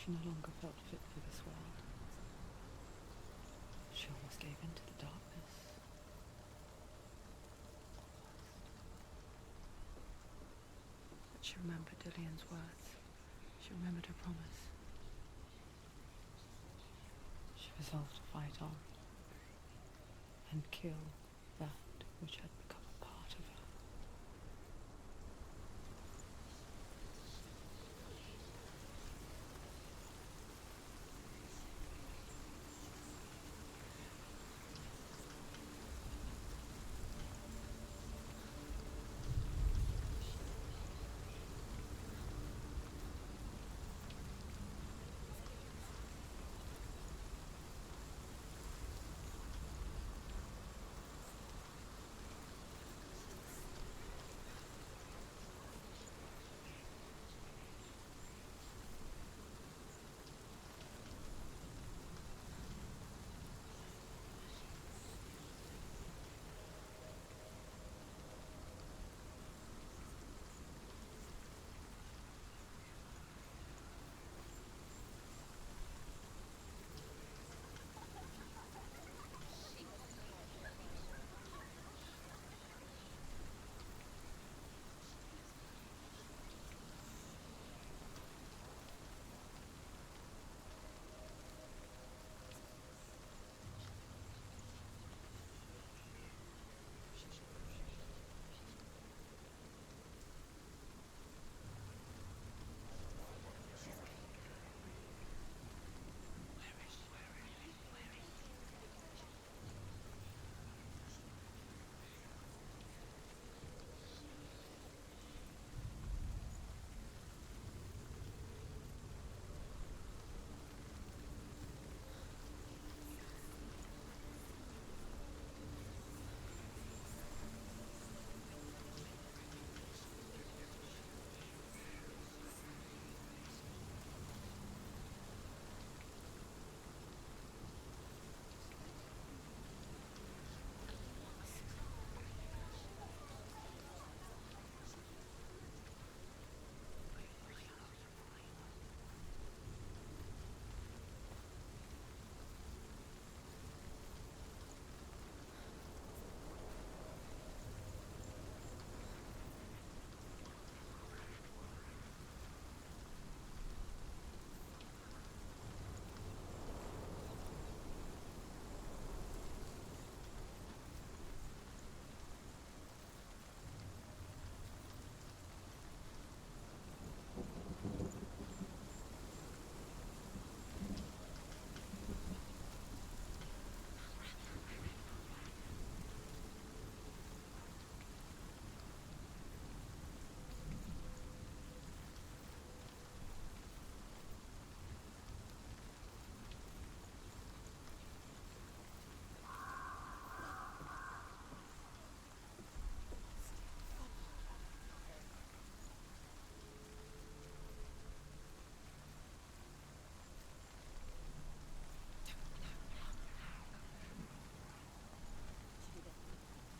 She no longer felt fit for this world. She almost gave in to the darkness. But she remembered Dillian's words. She remembered her promise. She resolved to fight on and kill that which had become a part of her.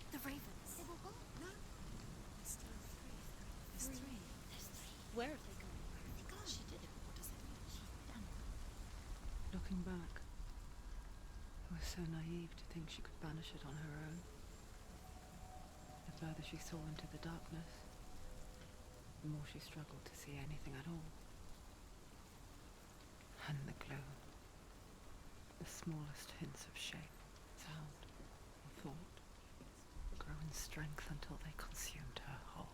The ravens. They were gone. No. There's still three. There's three. There's three. Where have they gone? Where have they gone? She did it. What does that mean? She done it. Looking back, it was so naive to think she could banish it on her own. The further she saw into the darkness, the more she struggled to see anything at all. And the glow, the smallest hints of shape, sound, or thought, grow in strength until they consumed her whole.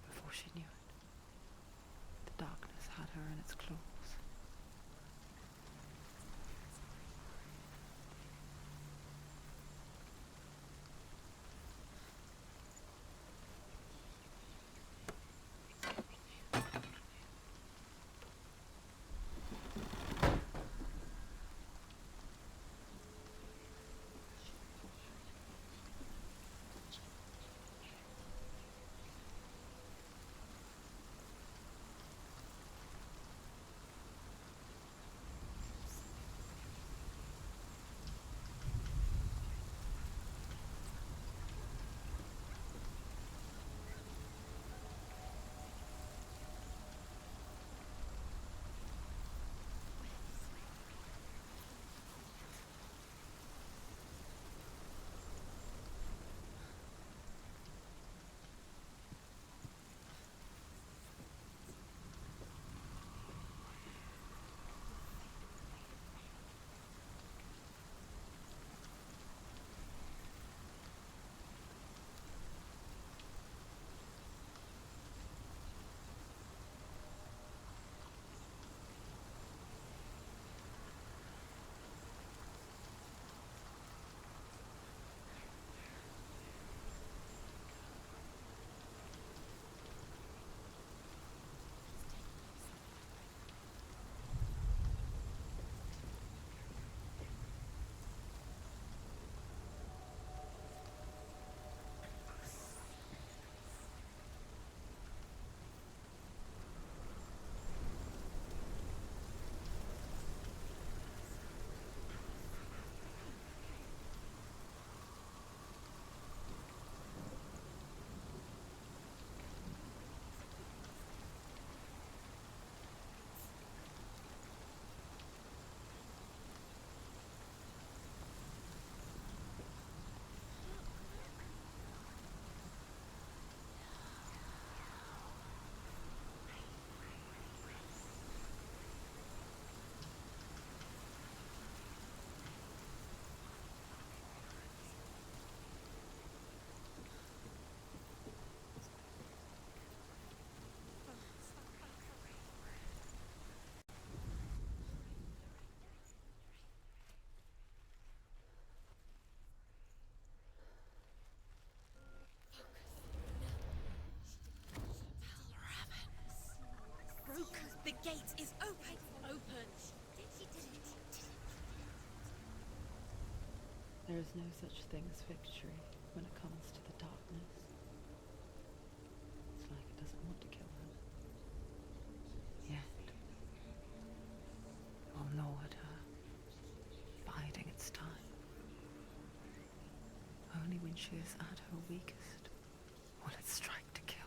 Before she knew it, the darkness had her in its claws. gate is open. Open. She did it. There is no such thing as victory when it comes to the darkness. It's like it doesn't want to kill her. Yet, it will gnaw at her, biding its time. Only when she is at her weakest will it strike to kill.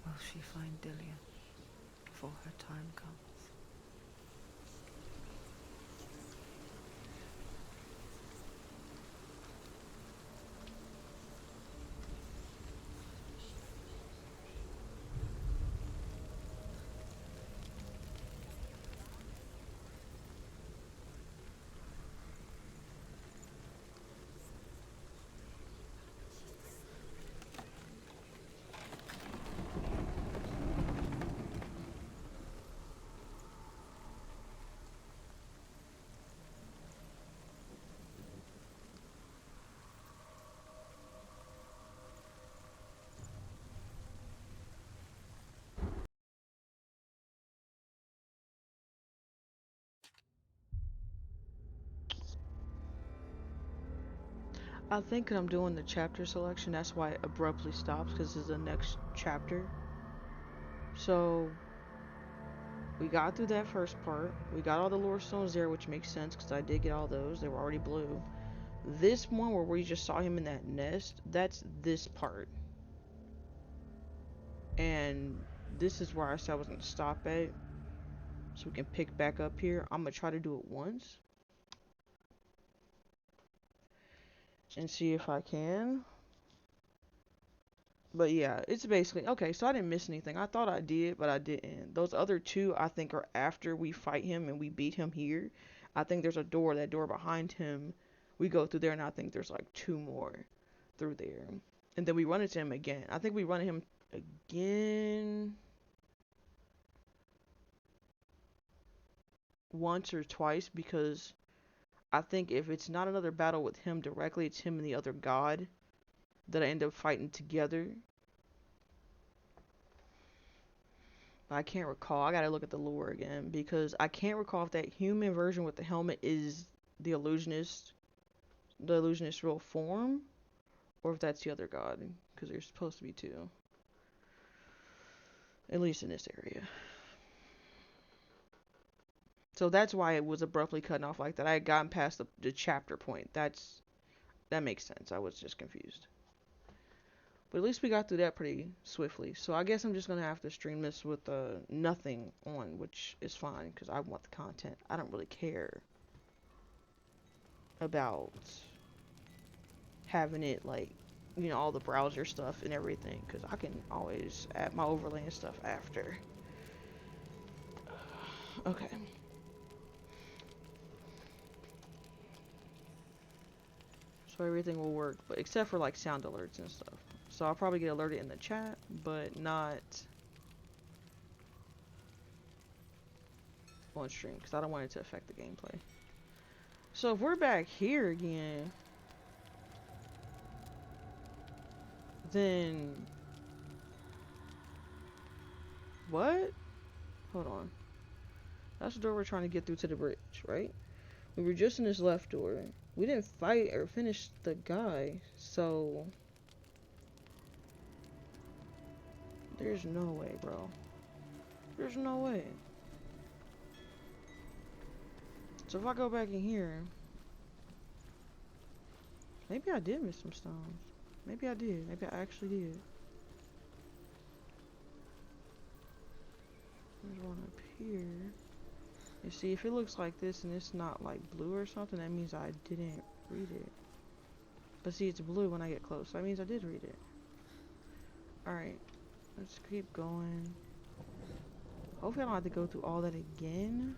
Will she find Dillion before her time comes? I think I'm doing the chapter selection, that's why it abruptly stops, because this is the next chapter. So, we got through that first part. We got all the lore stones there, which makes sense, because I did get all those. They were already blue. This one, where we just saw him in that nest, that's this part. And this is where I said I was going to stop at. So we can pick back up here. I'm going to try to do it once. And see if I can. But yeah, it's basically okay. So I didn't miss anything. I thought I did, but I didn't. Those other two I think are after we fight him and we beat him here. I think there's a door. That door behind him, we go through there, and I think there's like two more through there. And then we run into him again. I think we run into him again once or twice, because I think if it's not another battle with him directly, it's him and the other god that I end up fighting together. I can't recall. I gotta look at the lore again, because I can't recall if that human version with the helmet is the illusionist real form, or if that's the other god, because there's supposed to be two. At least in this area. So that's why it was abruptly cut off like that. I had gotten past the chapter point. That makes sense. I was just confused. But at least we got through that pretty swiftly. So I guess I'm just going to have to stream this with nothing on, which is fine, because I want the content. I don't really care about having it, like, you know, all the browser stuff and everything, because I can always add my overlay and stuff after. Okay. So everything will work, but except for like sound alerts and stuff. So I'll probably get alerted in the chat, but not on stream, because I don't want it to affect the gameplay. So if we're back here again, then what? Hold on. That's the door we're trying to get through to the bridge, right? We were just in this left door. We didn't fight or finish the guy, so there's no way, bro. There's no way. So if I go back in here, maybe I did miss some stones. Maybe I did. Maybe I actually did. There's one up here. You see, if it looks like this and it's not like blue or something, that means I didn't read it. But see, it's blue when I get close. That means I did read it. Alright. Let's keep going. Hopefully I don't have to go through all that again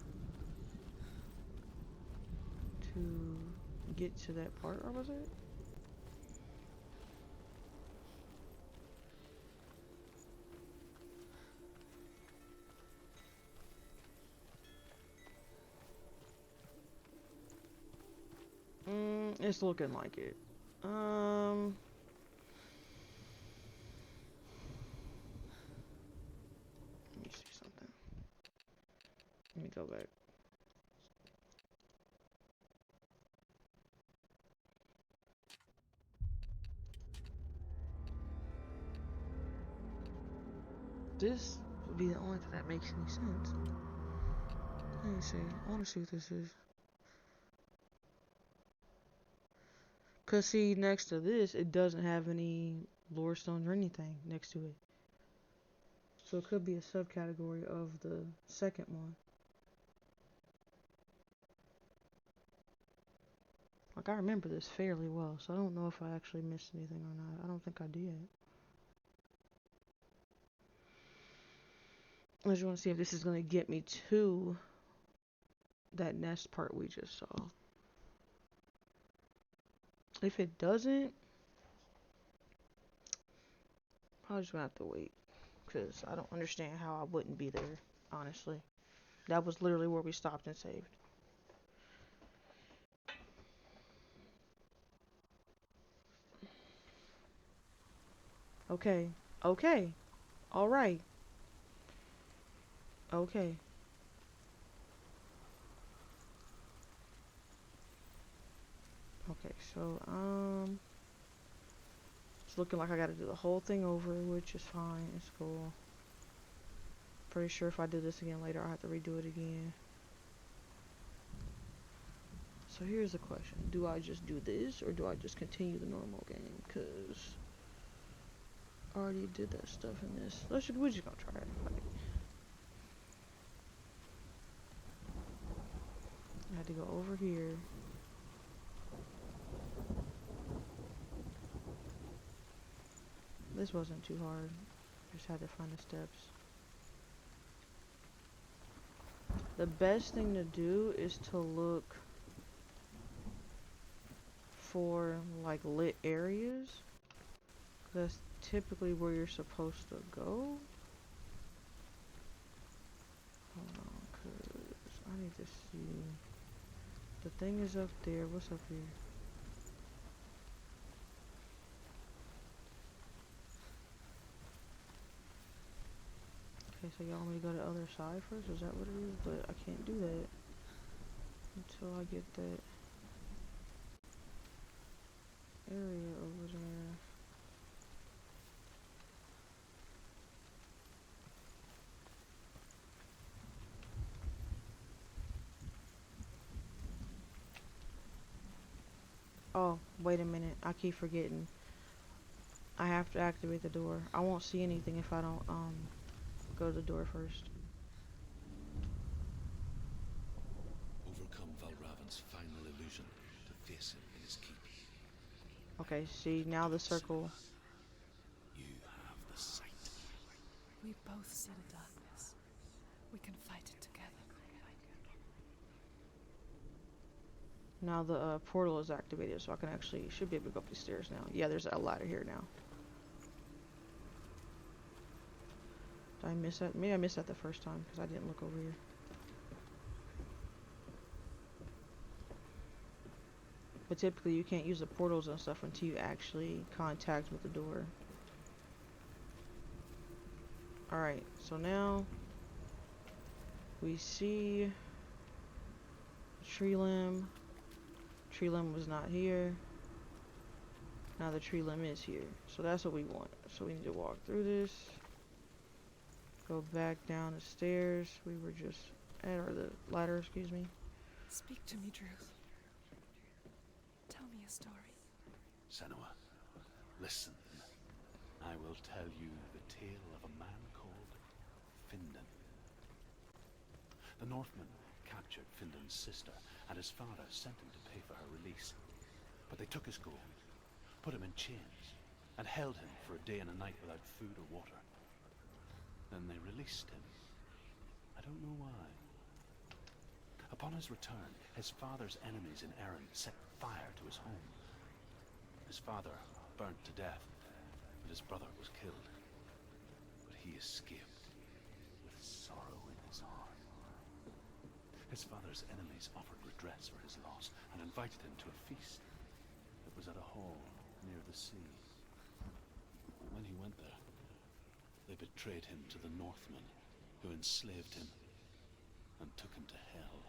to get to that part, or was it? It's looking like it. go back. This would be the only thing that makes any sense. Let me see. I want to see what this is. Cause see, next to this, it doesn't have any lore stones or anything next to it. So it could be a subcategory of the second one. Like, I remember this fairly well, so I don't know if I actually missed anything or not. I don't think I did. I just want to see if this is going to get me to that nest part we just saw. If it doesn't, I'm just going to have to wait. Because I don't understand how I wouldn't be there, honestly. That was literally where we stopped and saved. Okay. Okay. Alright. Okay. Okay, so, it's looking like I gotta do the whole thing over, which is fine. It's cool. Pretty sure if I do this again later, I'll have to redo it again. So here's the question. Do I just do this, or do I just continue the normal game? Because I already did that stuff in this. We're just gonna try it. Like, I had to go over here. This wasn't too hard. Just had to find the steps. The best thing to do is to look for like lit areas. That's typically where you're supposed to go. Hold on, cause I need to see. The thing is up there. What's up here? Okay, so y'all want me to go to the other side first? Is that what it is? But I can't do that until I get that area over there. Oh, wait a minute. I keep forgetting. I have to activate the door. I won't see anything if I don't go to the door first. Overcome Valravan's final illusion to face him in his keep. Okay, see, now the circle. You have the sight. We both see the darkness. We can fight it together. Now the portal is activated, so I can actually, should be able to go up these stairs now. Yeah, there's a ladder here now. Did I miss that? Maybe I missed that the first time because I didn't look over here. But typically you can't use the portals and stuff until you actually contact with the door. Alright, so now we see tree limb. Tree limb was not here. Now the tree limb is here. So that's what we want. So we need to walk through this. Go back down the stairs we were just at, or the ladder, excuse me. Speak to me, Druth. Tell me a story. Senua, listen. I will tell you the tale of a man called Findan. The Northmen captured Findan's sister, and his father sent him to pay for her release. But they took his gold, put him in chains, and held him for a day and a night without food or water. Then they released him. I don't know why. Upon his return, his father's enemies in Erin set fire to his home. His father burnt to death, but his brother was killed. But he escaped with sorrow in his heart. His father's enemies offered redress for his loss and invited him to a feast that was at a hall near the sea. When he went there, they betrayed him to the Northmen, who enslaved him. and took him to hell.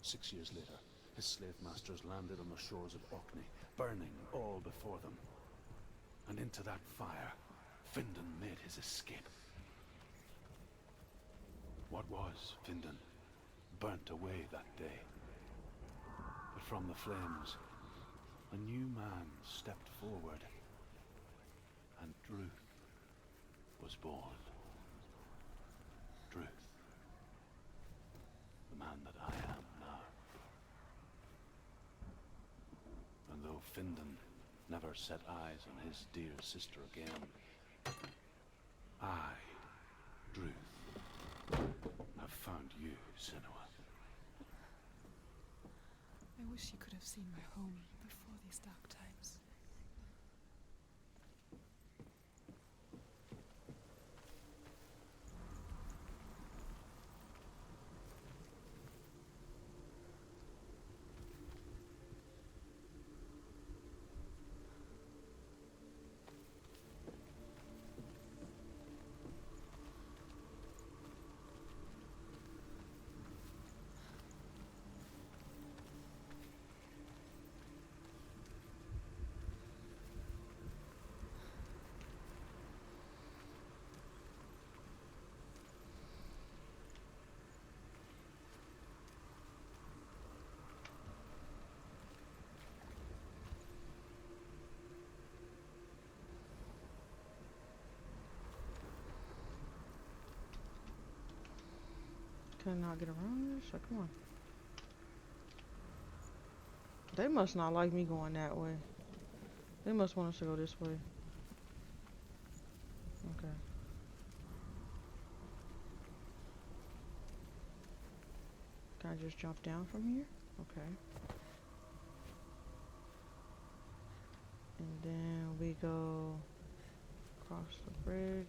6 years later, his slave masters landed on the shores of Orkney, burning all before them. And into that fire, Findan made his escape. What was Findan burnt away that day. But from the flames, a new man stepped forward, and Druth was born. Druth, the man that I am now. And though Findan never set eyes on his dear sister again, I, Druth, have found you, Senua. I wish you could have seen my home before these dark times. Can I not get around this? Like, come on. They must not like me going that way. They must want us to go this way. Okay. Can I just jump down from here? Okay. And then we go across the bridge.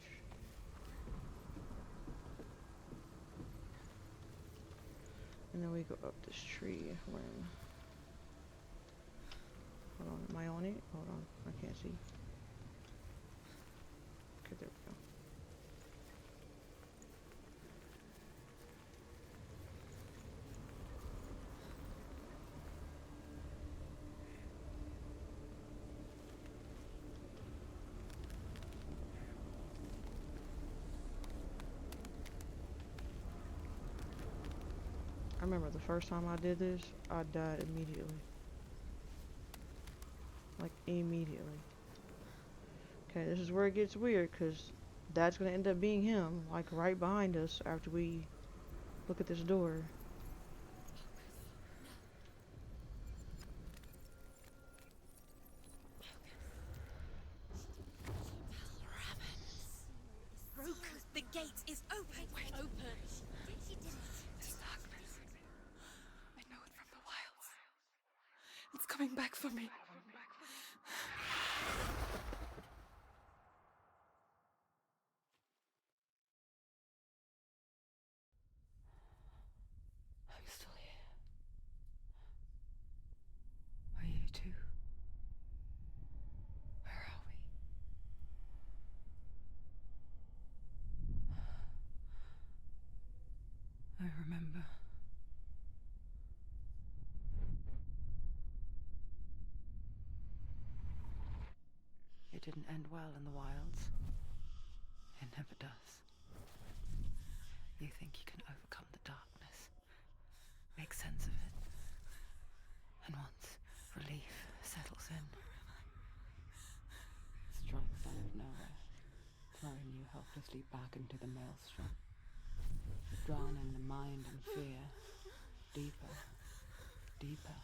And then we go up this tree. When... Hold on, am I on it? Hold on, I can't see. Okay, there we go. I remember the first time I did this, I died immediately. Like, immediately. Okay, this is where it gets weird, because that's going to end up being him, like, right behind us after we look at this door. Broken. The gate is open. Open. She did it. This darkness. I know it from the wilds. It's coming back for me. I'm still here. Are you too? Where are we? I remember. It didn't end well in the wilds. It never does. You think you can overcome the darkness, make sense of it, and once relief settles in, strikes out of nowhere, throwing you helplessly back into the maelstrom, drowning the mind in fear, deeper, deeper,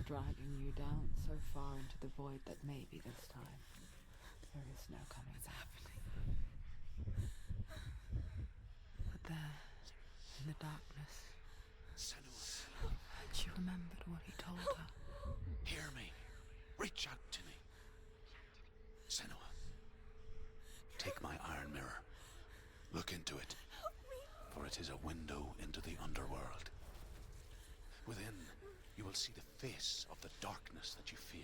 dragging you down so far into the void that maybe this time there is no coming back. But there, in the darkness, Senua, she remembered what he told her. hear me. Reach out to me. Senua, take my iron mirror. Look into it, for it is a window into the underworld. Within, you will see the face of the darkness that you fear.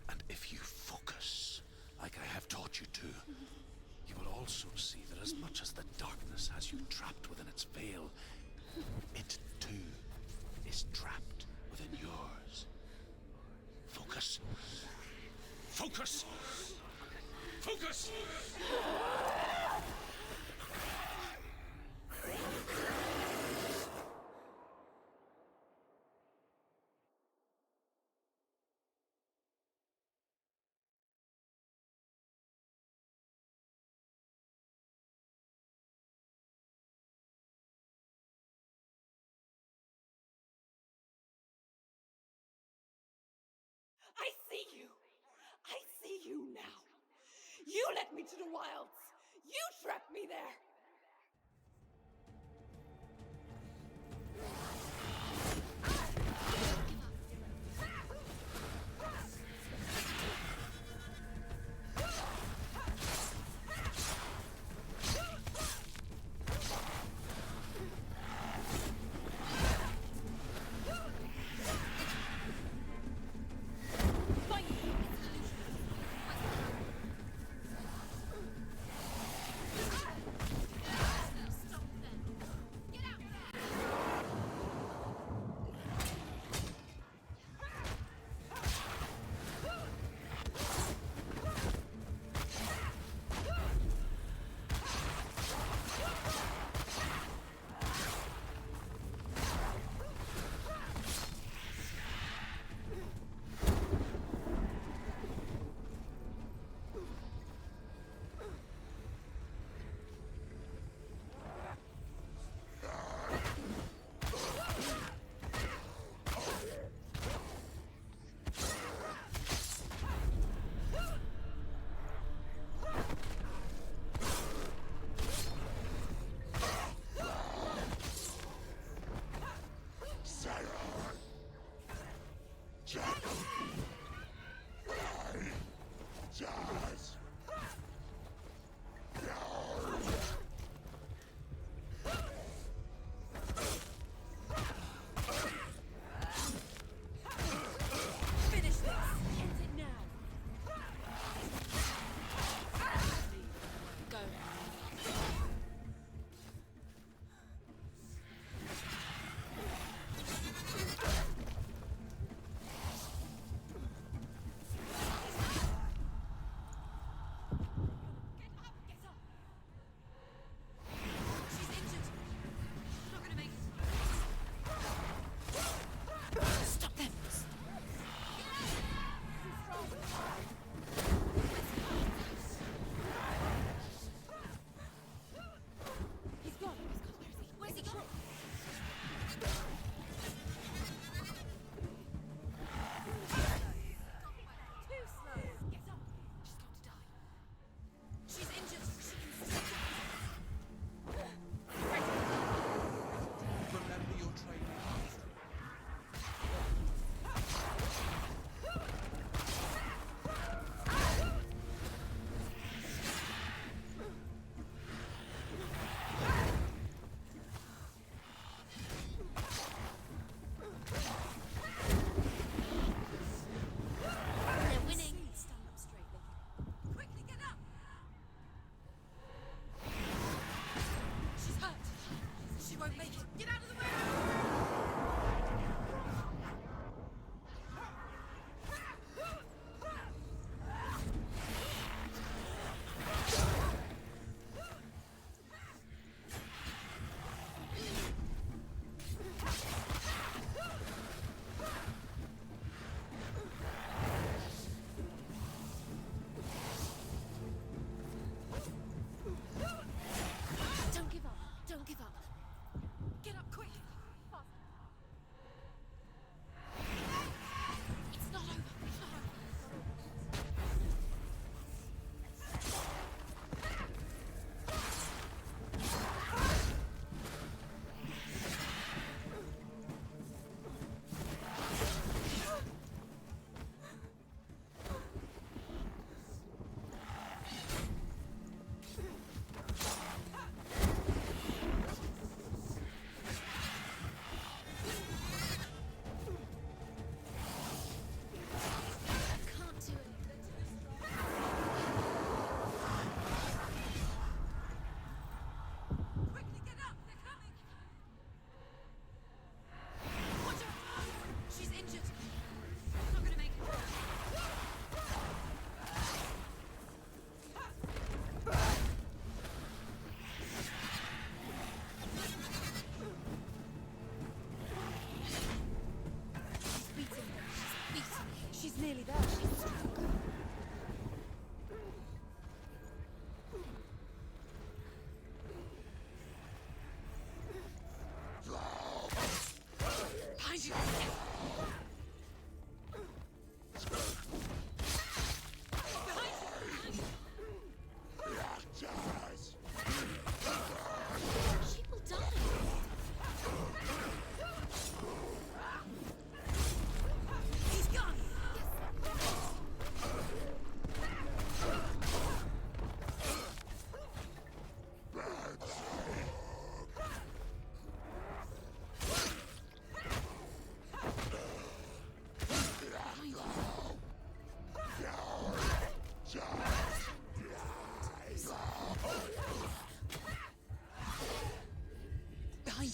And if you focus, like I have taught you to, you will also see that as much as the darkness has you trapped within its veil, it too is trapped within yours. Focus. Focus! Focus! I see you! I see you now! You led me to the wilds! You trapped me there!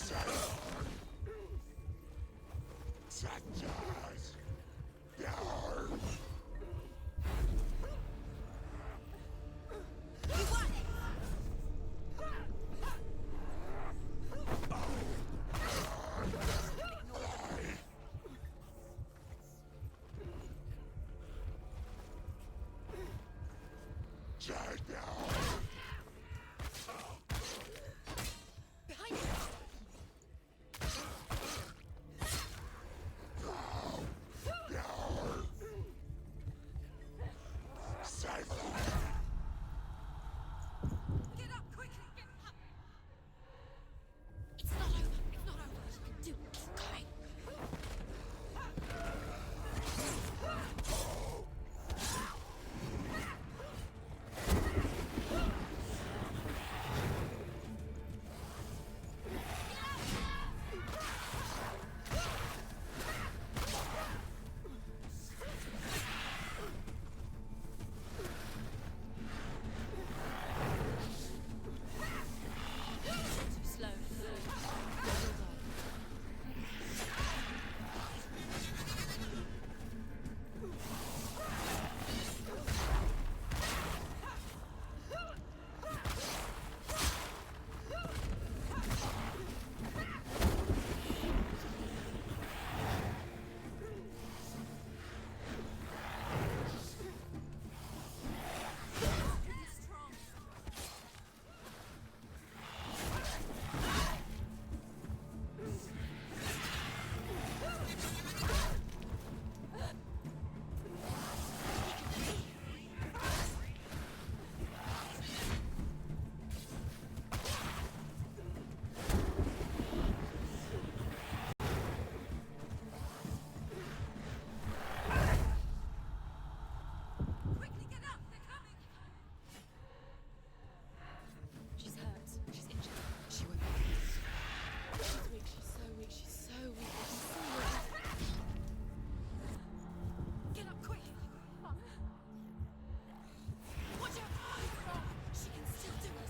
It's not over. It's not over. You can do it. Keep going. Too slow. Quickly get up. They're coming. She's hurt. She's injured. She won't make it. She's weak. She's so weak. She's so weak. I can see it. Get up quick. Watch out. She can still do it.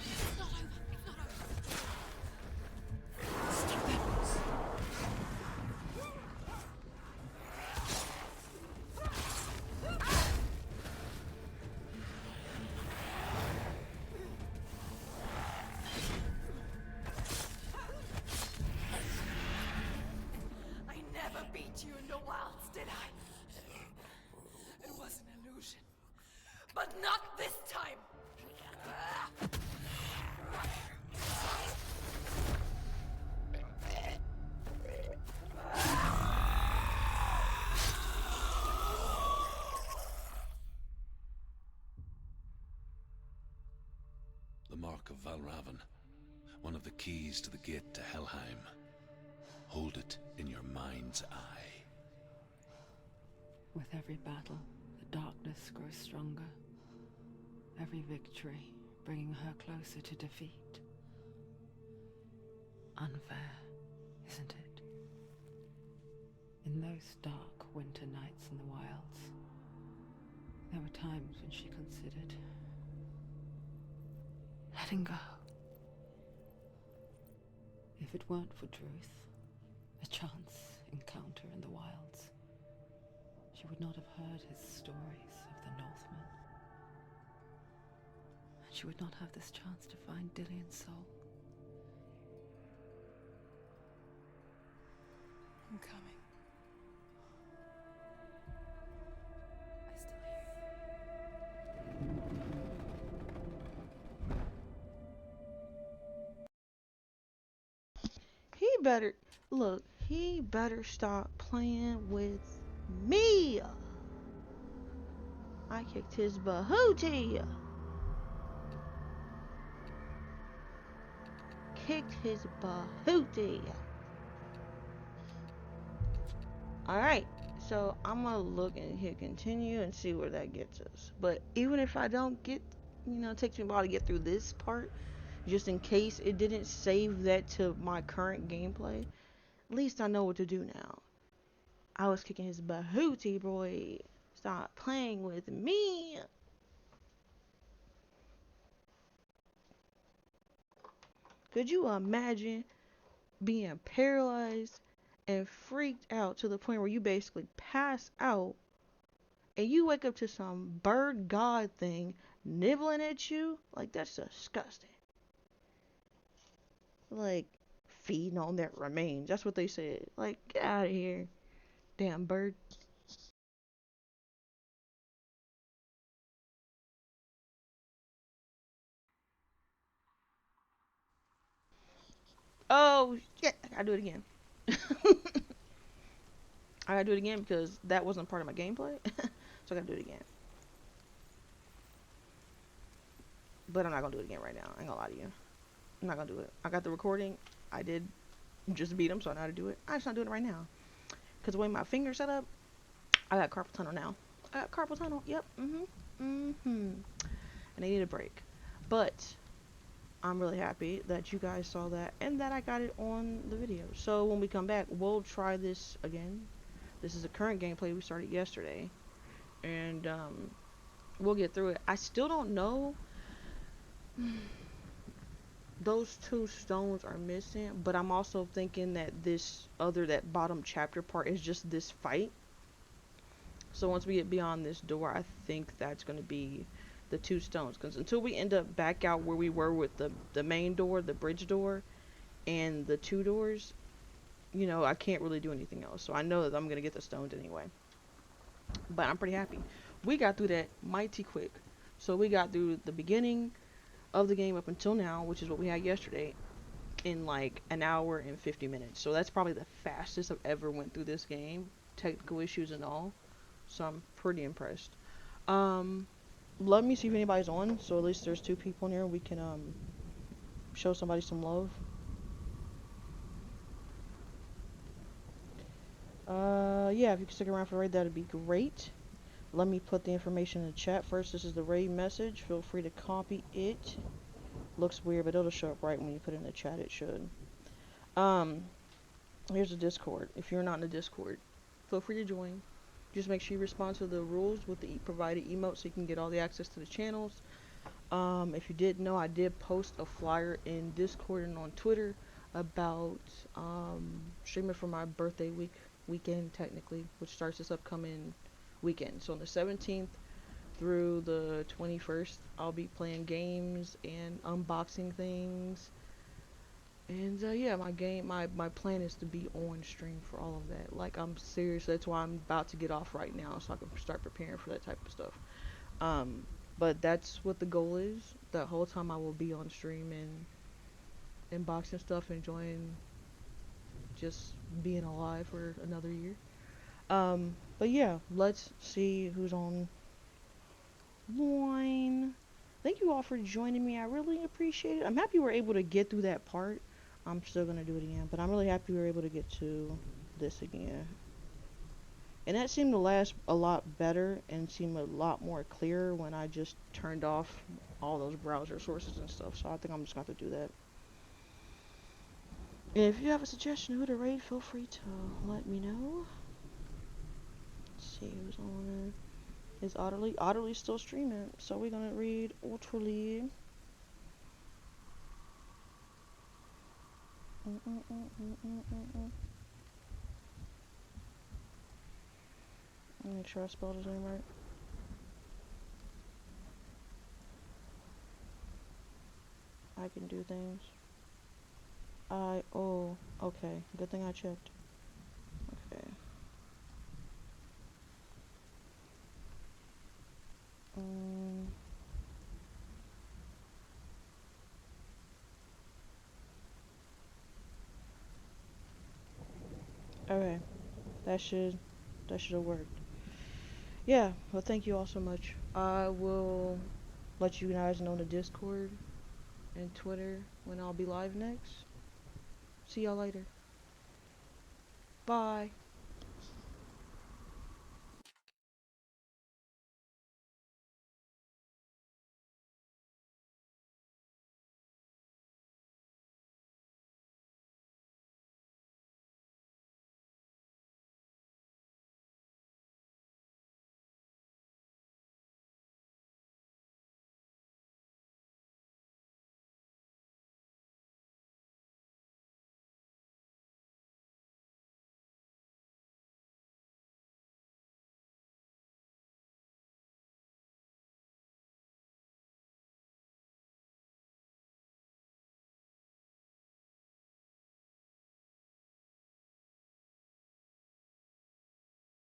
It's not over. It's not over. Stop it. I never beat you in the wilds, did I? It was an illusion. But not this time! The Mark of Valravan, one of the keys to the gate to Helheim. Hold it in your mind's eye. With every battle, the darkness grows stronger. Every victory bringing her closer to defeat. Unfair, isn't it? In those dark winter nights in the wilds, there were times when she considered letting go. If it weren't for Druth, a chance encounter in the wilds, she would not have heard his stories of the Northmen. And she would not have this chance to find Dillion's soul. I'm coming. I still hear you. He better look. He better stop playing with me. I kicked his bahootie. Kicked his bahootie. Alright, so I'm gonna look and hit continue and see where that gets us. But even if I don't get, it takes me a while to get through this part, just in case it didn't save that to my current gameplay, at least I know what to do now. I was kicking his bahootie, boy. Stop playing with me. Could you imagine being paralyzed and freaked out to the point where you basically pass out and you wake up to some bird god thing nibbling at you? Like, that's disgusting. Like, feeding on their remains. That's what they said. Like, get out of here. Damn bird. Oh, shit. I gotta do it again. I gotta do it again because that wasn't part of my gameplay. So I gotta do it again. But I'm not gonna do it again right now. I ain't gonna lie to you. I'm not gonna do it. I got the recording. I did just beat him, so I know how to do it. I'm just not doing it right now. Because the way my fingers set up, I got carpal tunnel now. I got carpal tunnel. Yep. And I need a break. But I'm really happy that you guys saw that and that I got it on the video. So when we come back, we'll try this again. This is a current gameplay we started yesterday. And we'll get through it. I still don't know. Those two stones are missing, but I'm also thinking that that bottom chapter part is just this fight. So once we get beyond this door, I think that's going to be the two stones. Because until we end up back out where we were with the main door, the bridge door, and the two doors, you know, I can't really do anything else. So I know that I'm going to get the stones anyway. But I'm pretty happy. We got through that mighty quick. So we got through the beginning of the game up until now, which is what we had yesterday, in like an hour and 50 minutes. So that's probably the fastest I've ever went through this game, technical issues and all. So I'm pretty impressed. Let me see if anybody's on. So at least there's two people in here. We can show somebody some love. Yeah, if you can stick around for the raid, that'd be great. Let me put the information in the chat first. This is the raid message. Feel free to copy it. Looks weird, but it'll show up right when you put it in the chat. It should. Here's the Discord. If you're not in the Discord, feel free to join. Just make sure you respond to the rules with the provided emote so you can get all the access to the channels. If you didn't know, I did post a flyer in Discord and on Twitter about streaming for my birthday weekend technically, which starts this upcoming weekend. So on the 17th through the 21st, I'll be playing games and unboxing things. And yeah, my plan is to be on stream for all of that. Like, I'm serious. That's why I'm about to get off right now so I can start preparing for that type of stuff. But that's what the goal is. That whole time I will be on stream and unboxing stuff, enjoying just being alive for another year. But yeah, let's see who's on line. Thank you all for joining me. I really appreciate it. I'm happy we're able to get through that part. I'm still gonna do it again, but I'm really happy we were able to get to this again. And that seemed to last a lot better and seemed a lot more clear when I just turned off all those browser sources and stuff. So I think I'm just gonna have to do that. And if you have a suggestion who to raid, feel free to let me know. Let's see who's on there. Is Otterly? Otterly's still streaming, so we're gonna read Otterly. Make sure I spelled his name right. I can do things. Okay. Good thing I checked. Okay. Okay. That should have worked. Yeah, well, thank you all so much. I will let you guys know in the Discord and Twitter when I'll be live next. See y'all later. Bye.